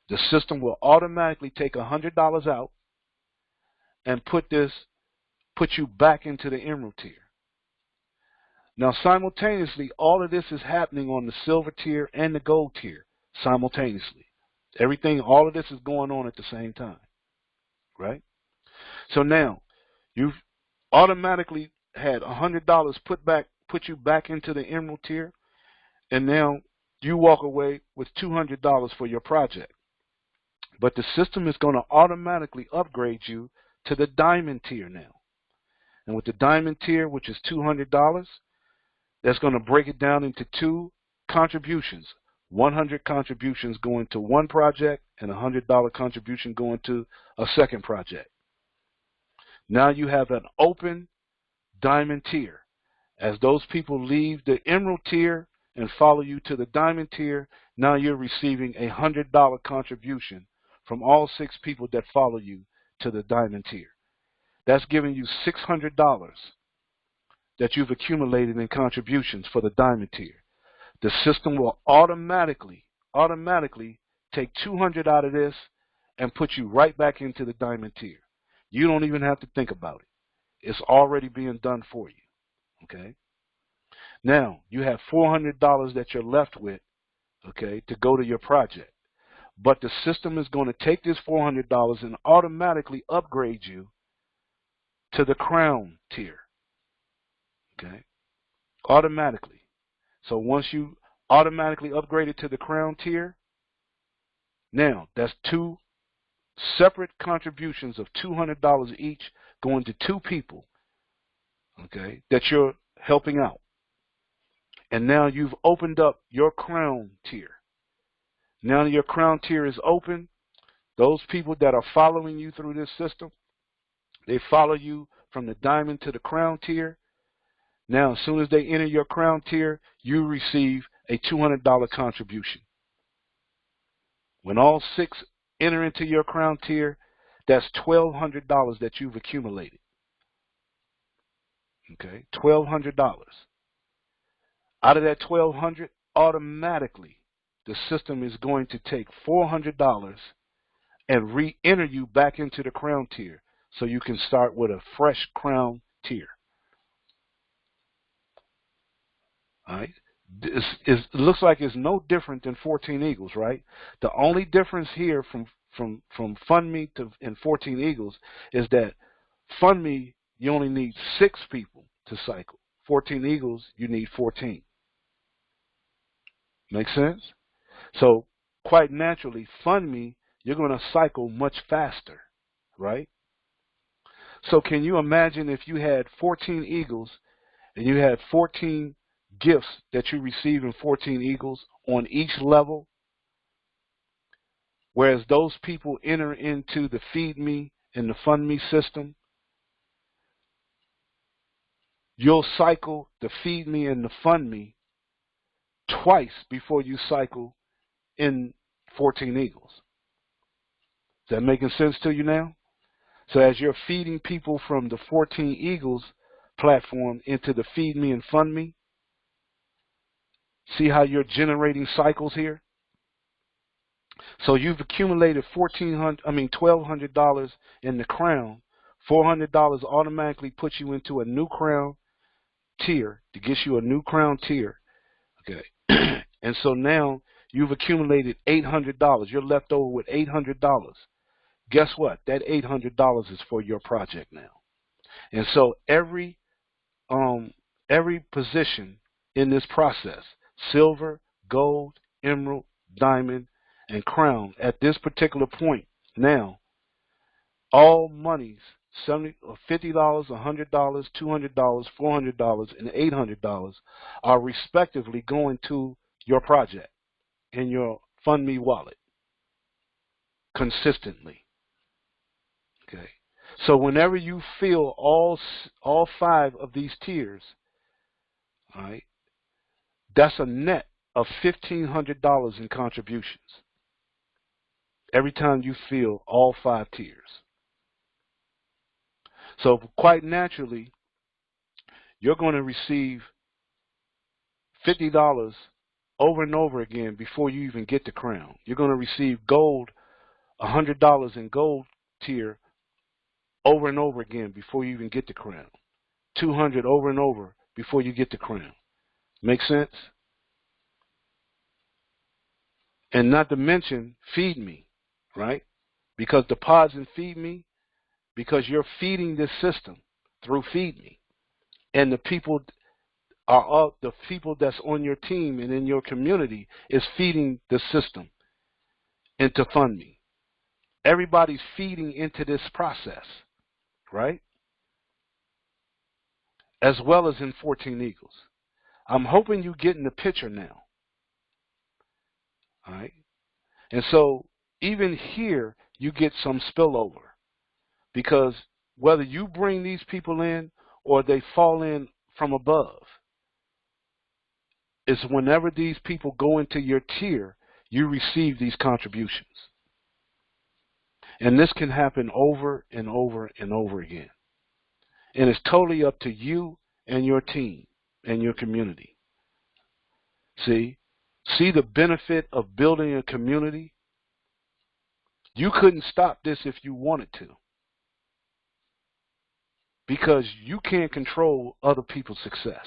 [SPEAKER 1] The system will automatically take $100 out and put you back into the emerald tier. Now simultaneously, all of this is happening on the silver tier and the gold tier simultaneously. All of this is going on at the same time, right? So now you've automatically had $100 put you back into the emerald tier, and now you walk away with $200 for your project. But the system is going to automatically upgrade you to the diamond tier now. And with the diamond tier, which is $200, that's going to break it down into 2 contributions. 100 contributions going to one project and a $100 contribution going to a second project. Now you have an open diamond tier. As those people leave the emerald tier and follow you to the diamond tier, now you're receiving a $100 contribution from all 6 people that follow you to the diamond tier. That's giving you $600 that you've accumulated in contributions for the diamond tier. The system will automatically take $200 out of this and put you right back into the diamond tier. You don't even have to think about it. It's already being done for you. Okay? Now, you have $400 that you're left with, okay, to go to your project. But the system is going to take this $400 and automatically upgrade you to the crown tier. Okay? Automatically. So once you automatically upgrade it to the crown tier, now that's 2 separate contributions of $200 each going to 2 people, okay, that you're helping out. And now you've opened up your crown tier. Now your crown tier is open. Those people that are following you through this system, they follow you from the diamond to the crown tier. Now, as soon as they enter your crown tier, you receive a $200 contribution. When all 6 enter into your crown tier, that's $1,200 that you've accumulated. Okay, $1,200. Out of that $1,200, automatically, the system is going to take $400 and re-enter you back into the crown tier so you can start with a fresh crown tier. All right. It looks like it's no different than 14 Eagles, right? The only difference here from FundMe and 14 Eagles is that FundMe, you only need 6 people to cycle. 14 Eagles, you need 14. Make sense? So quite naturally, FundMe, you're going to cycle much faster, right? So can you imagine if you had 14 Eagles and you had 14 gifts that you receive in 14 Eagles on each level, whereas those people enter into the FeedMe and the FundMe system, you'll cycle the FeedMe and the FundMe twice before you cycle in 14 Eagles. Is that making sense to you now? So as you're feeding people from the 14 Eagles platform into the FeedMe and FundMe, see how you're generating cycles here? So you've accumulated $1,200 in the crown. $400 automatically puts you into a new crown tier to get you a new crown tier. Okay. And so now you've accumulated $800. You're left over with $800. Guess what? That $800 is for your project now. And so every position in this process, silver, gold, emerald, diamond, and crown, at this particular point now, all monies, $50, $100, $200, $400, and $800 are respectively going to your project in your FundMe wallet consistently. Okay. So whenever you feel all 5 of these tiers, all right, that's a net of $1,500 in contributions every time you feel all 5 tiers. So quite naturally, you're going to receive $50 over and over again before you even get the crown. You're going to receive gold, $100 in gold tier over and over again before you even get the crown. 200 over and over before you get the crown. Make sense? And not to mention FeedMe, right? Because the pods in FeedMe, because you're feeding this system through FeedMe, and the people that's on your team and in your community is feeding the system into FundMe. Everybody's feeding into this process, right? As well as in 14 Eagles. I'm hoping you're getting the picture now. All right? And so even here, you get some spillover. Because whether you bring these people in or they fall in from above, is whenever these people go into your tier, you receive these contributions. And this can happen over and over and over again. And it's totally up to you and your team and your community. See the benefit of building a community? You couldn't stop this if you wanted to, because you can't control other people's success.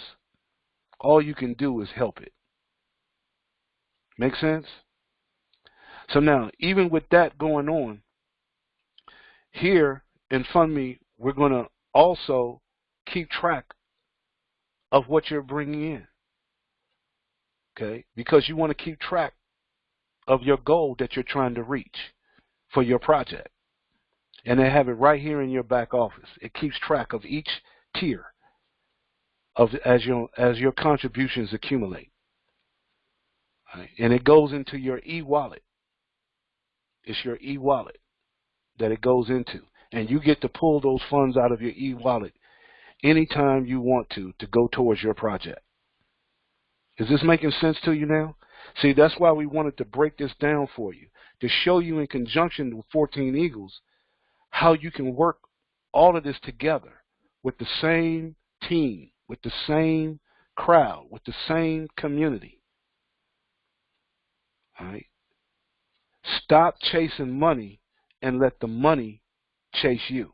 [SPEAKER 1] All you can do is help it. Make sense? So now, even with that going on, here in FundMe, we're going to also keep track of what you're bringing in. Okay? Because you want to keep track of your goal that you're trying to reach for your project. And they have it right here in your back office. It keeps track of each tier as your contributions accumulate. Right? And it goes into your e-wallet. It's your e-wallet that it goes into. And you get to pull those funds out of your e-wallet anytime you want to go towards your project. Is this making sense to you now? See, that's why we wanted to break this down for you, to show you in conjunction with 14 Eagles how you can work all of this together with the same team, with the same crowd, with the same community. All right? Stop chasing money and let the money chase you.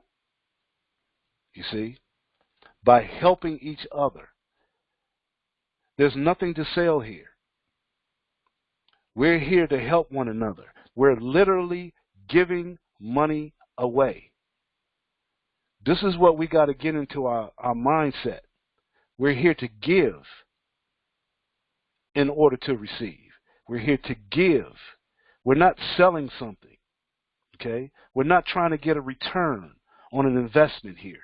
[SPEAKER 1] You see? By helping each other. There's nothing to sell here. We're here to help one another. We're literally giving money away. This is what we got to get into our mindset. We're here to give in order to receive. We're here to give. We're not selling something, okay? We're not trying to get a return on an investment here.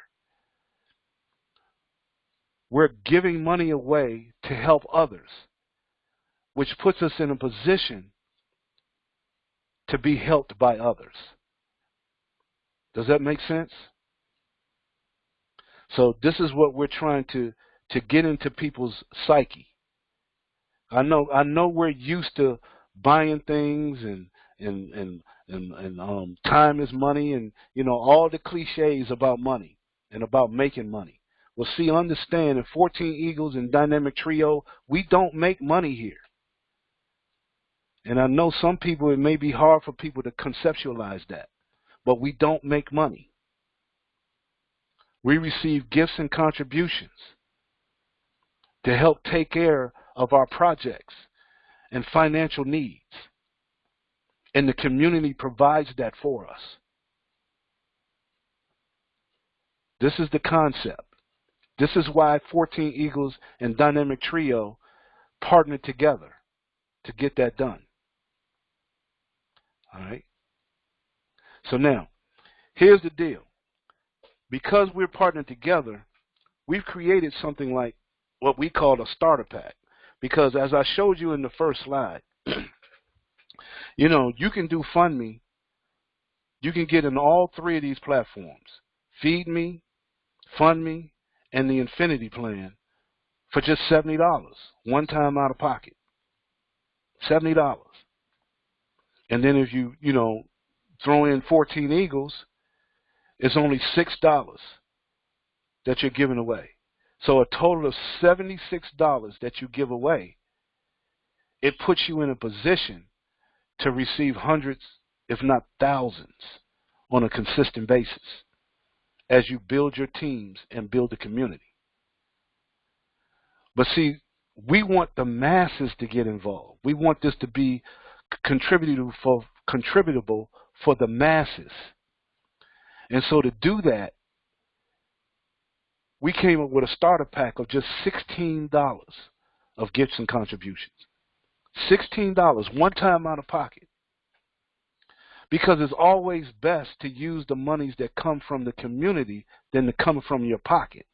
[SPEAKER 1] We're giving money away to help others, which puts us in a position to be helped by others. Does that make sense? So this is what we're trying to get into people's psyche. I know we're used to buying things and time is money and all the cliches about money and about making money. Well, see, understand in 14 Eagles and Dynamic Trio, we don't make money here. And I know some people, it may be hard for people to conceptualize that, but we don't make money. We receive gifts and contributions to help take care of our projects and financial needs. And the community provides that for us. This is the concept. This is why 14 Eagles and Dynamic Trio partnered together to get that done. All right? So now, here's the deal. Because we're partnered together, we've created something like what we call a starter pack. Because as I showed you in the first slide, you can do FundMe. You can get in all three of these platforms, FeedMe, FundMe, and the Infinity Plan for just $70, one time out of pocket. $70. And then if you throw in 14 Eagles, it's only $6 that you're giving away. So a total of $76 that you give away, it puts you in a position to receive hundreds, if not thousands, on a consistent basis as you build your teams and build the community. But see, we want the masses to get involved. We want this to be contributable for the masses. And so to do that, we came up with a starter pack of just $16 of gifts and contributions. $16, one time out of pocket. Because it's always best to use the monies that come from the community than to come from your pocket.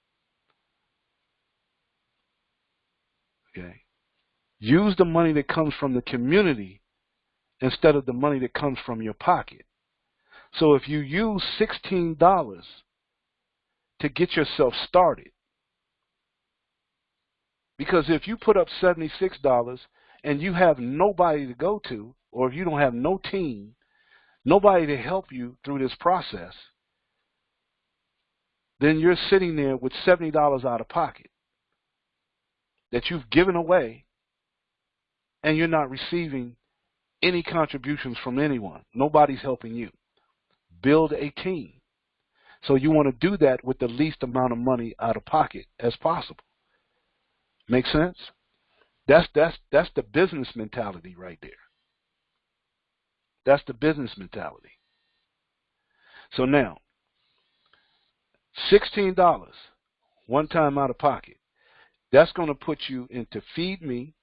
[SPEAKER 1] Okay? Use the money that comes from the community instead of the money that comes from your pocket. So if you use $16 to get yourself started, because if you put up $76 and you have nobody to go to, or if you don't have no team, nobody to help you through this process, then you're sitting there with $70 out of pocket that you've given away, and you're not receiving any contributions from anyone. Nobody's helping you. Build a team. So you want to do that with the least amount of money out of pocket as possible. Make sense? That's the business mentality right there. That's the business mentality. So now, $16, one time out of pocket. That's going to put you into FeedMe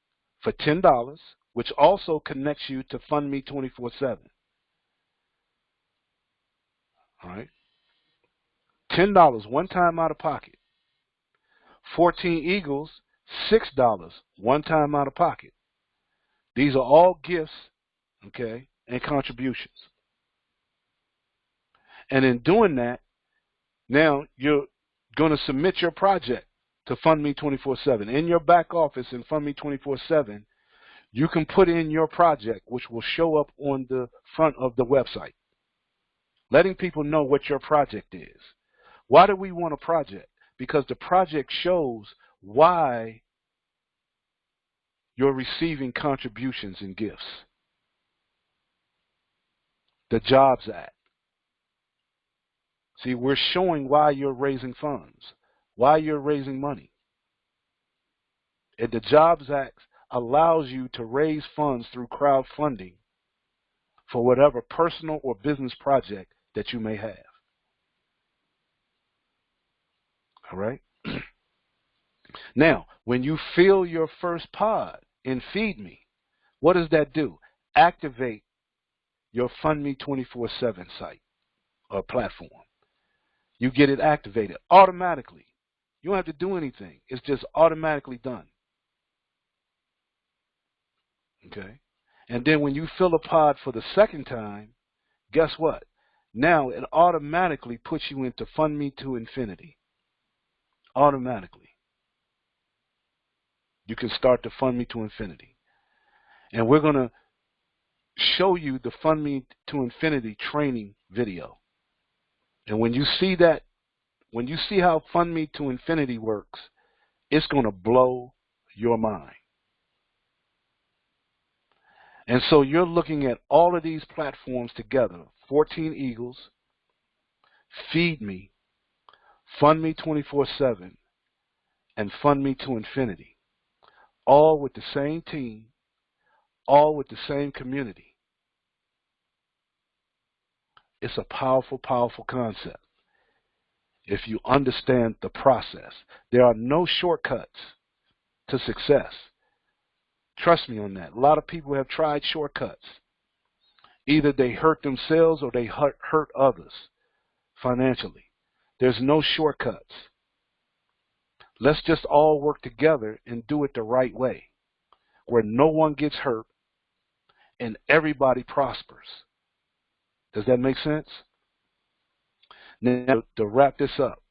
[SPEAKER 1] for $10, which also connects you to FundMe 24/7. All right? $10, one time out of pocket. 14 Eagles, $6, one time out of pocket. These are all gifts, okay, and contributions. And in doing that, now you're going to submit your project to FundMe 24/7. In your back office in FundMe 24/7, you can put in your project, which will show up on the front of the website, letting people know what your project is. Why do we want a project? Because the project shows why you're receiving contributions and gifts. The Jobs Act. See, we're showing why you're raising funds, why you're raising money. And the Jobs Act allows you to raise funds through crowdfunding for whatever personal or business project that you may have. All right? Now, when you fill your first pod in FeedMe, what does that do? Activate your FundMe 24/7 site or platform. You get it activated automatically. You don't have to do anything. It's just automatically done. Okay? And then when you fill a pod for the second time, guess what? Now it automatically puts you into FundMe to infinity. Automatically. You can start the FundMe to infinity. And we're going to show you the FundMe to infinity training video. And when you see that, when you see how FundMe to infinity works, it's going to blow your mind. And so you're looking at all of these platforms together, 14 Eagles, FeedMe, FundMe 24/7, and FundMe to infinity, all with the same team, all with the same community. It's a powerful, powerful concept if you understand the process. There are no shortcuts to success. Trust me on that. A lot of people have tried shortcuts. Either they hurt themselves or they hurt others financially. There's no shortcuts. Let's just all work together and do it the right way, where no one gets hurt and everybody prospers. Does that make sense? Now, to wrap this up,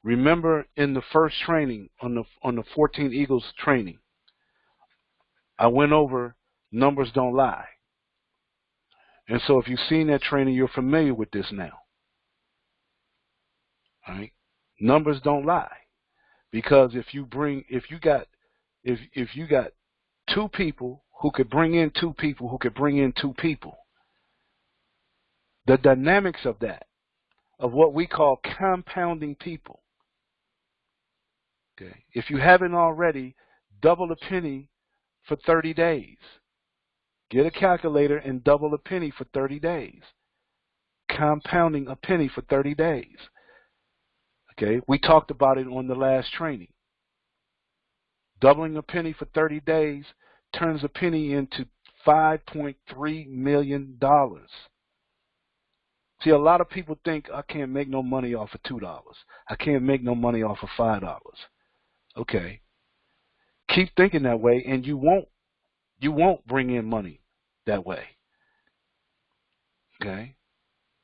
[SPEAKER 1] remember in the first training, on the 14 Eagles training, I went over numbers don't lie. And so if you've seen that training, you're familiar with this now. All right? Numbers don't lie. Because if you got two people who could bring in two people who could bring in two people, the dynamics of that, of what we call compounding people. Okay. If you haven't already, double a penny for 30 days. Get a calculator and double a penny for 30 days. Compounding a penny for 30 days. Okay, we talked about it on the last training. Doubling a penny for 30 days turns a penny into $5.3 million. See, a lot of people think I can't make no money off of $2. I can't make no money off of $5. Okay. Keep thinking that way and you won't bring in money that way. Okay?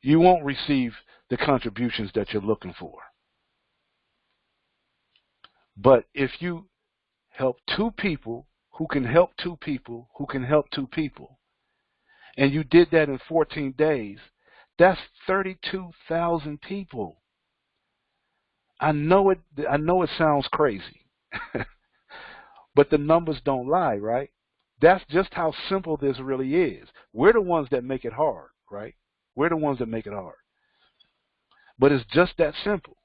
[SPEAKER 1] You won't receive the contributions that you're looking for. But if you help two people who can help two people who can help two people, and you did that in 14 days, that's 32,000 people. I know it sounds crazy, but the numbers don't lie, right? That's just how simple this really is. We're the ones that make it hard, right? We're the ones that make it hard. But it's just that simple.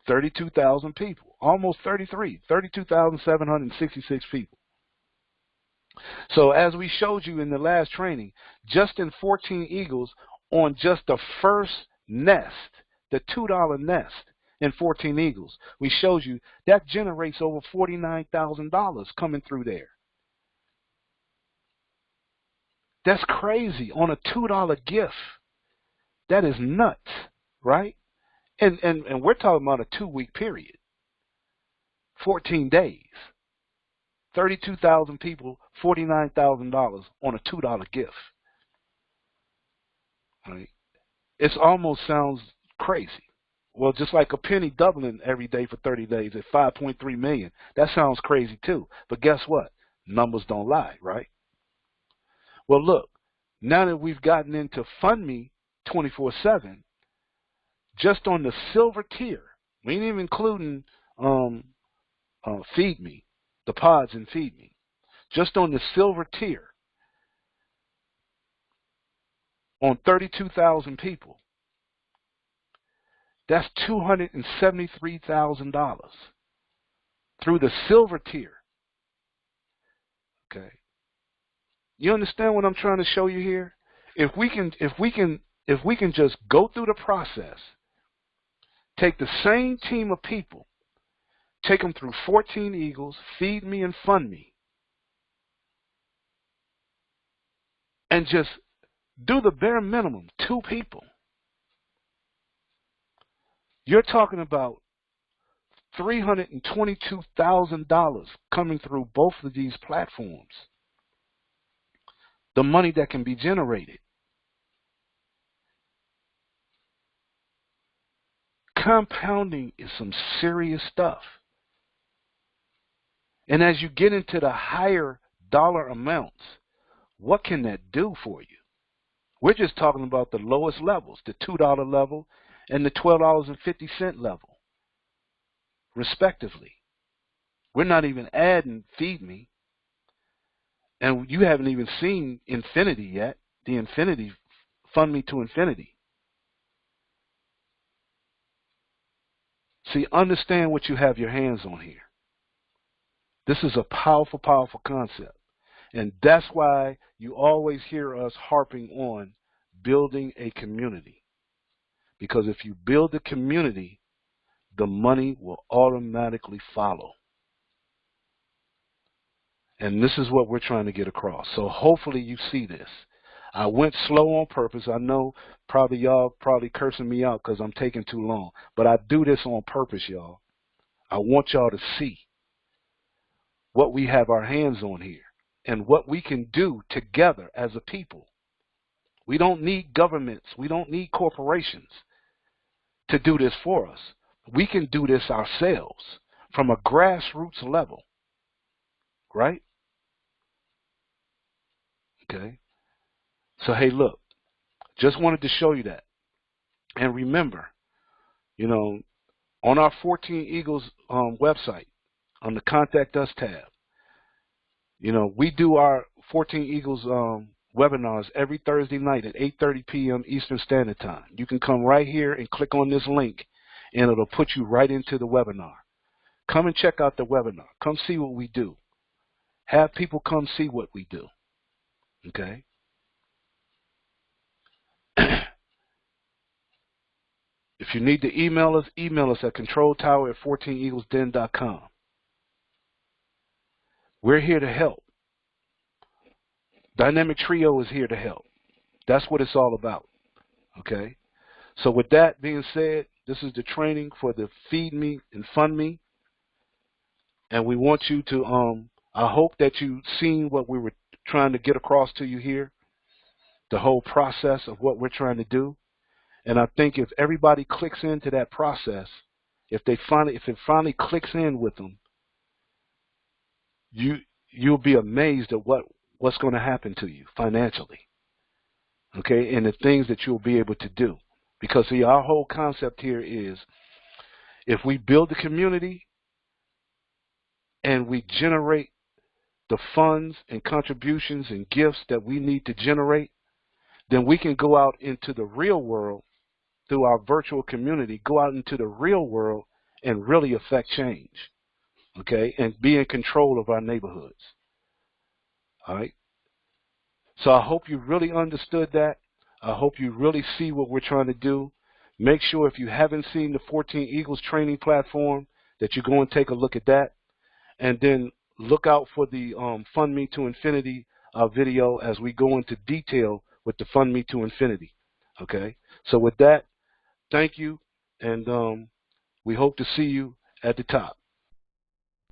[SPEAKER 1] 32,000 people, almost 32,766 people. So as we showed you in the last training, just in 14 Eagles, on just the first nest, the $2 nest in 14 Eagles, we showed you that generates over $49,000 coming through there. That's crazy on a $2 gift. That is nuts, right? And we're talking about a 2-week period. 14 days. 32,000 people, $49,000 on a $2 gift. Right? It almost sounds crazy. Well, just like a penny doubling every day for 30 days at $5.3 million. That sounds crazy too. But guess what? Numbers don't lie, right? Well, look, now that we've gotten into FundMe 24/7, just on the silver tier, we ain't even including FeedMe, the pods in FeedMe. Just on the silver tier, on 32,000 people. That's $273,000 through the silver tier. Okay. You understand what I'm trying to show you here? If we can just go through the process, take the same team of people, take them through 14 Eagles, FeedMe and FundMe, and just do the bare minimum, 2 people. You're talking about $322,000 coming through both of these platforms. The money that can be generated. Compounding is some serious stuff. And as you get into the higher dollar amounts, what can that do for you? We're just talking about the lowest levels, the $2 level and the $12.50 level, respectively. We're not even adding FeedMe, and you haven't even seen infinity yet, the infinity, FundMe to infinity. See, understand what you have your hands on here. This is a powerful, powerful concept. And that's why you always hear us harping on building a community. Because if you build a community, the money will automatically follow. And this is what we're trying to get across. So hopefully you see this. I went slow on purpose. I know probably y'all cursing me out because I'm taking too long. But I do this on purpose, y'all. I want y'all to see what we have our hands on here and what we can do together as a people. We don't need governments. We don't need corporations to do this for us. We can do this ourselves from a grassroots level, right? Okay. So, hey, look, just wanted to show you that. And remember, you know, on our 14 Eagles website, on the Contact Us tab, you know, we do our 14 Eagles webinars every Thursday night at 8:30 p.m. Eastern Standard Time. You can come right here and click on this link, and it'll put you right into the webinar. Come and check out the webinar. Come see what we do. Have people come see what we do. Okay? If you need to email us at controltower@14eaglesden.com. We're here to help. Dynamic Trio is here to help. That's what it's all about. Okay? So with that being said, this is the training for the FeedMe and FundMe. And we want you to, I hope that you've seen what we were trying to get across to you here, the whole process of what we're trying to do. And I think if everybody clicks into that process, if it finally clicks in with them, you'll be amazed at what's going to happen to you financially. Okay, and the things that you'll be able to do. Because see, our whole concept here is if we build a community and we generate the funds and contributions and gifts that we need to generate, then we can go out into the real world through our virtual community, go out into the real world and really affect change, okay, and be in control of our neighborhoods. All right? So I hope you really understood that. I hope you really see what we're trying to do. Make sure if you haven't seen the 14 Eagles training platform that you go and take a look at that. And then look out for the Fund Me to Infinity video as we go into detail with the Fund Me to Infinity. Okay? So with that, thank you, and we hope to see you at the top.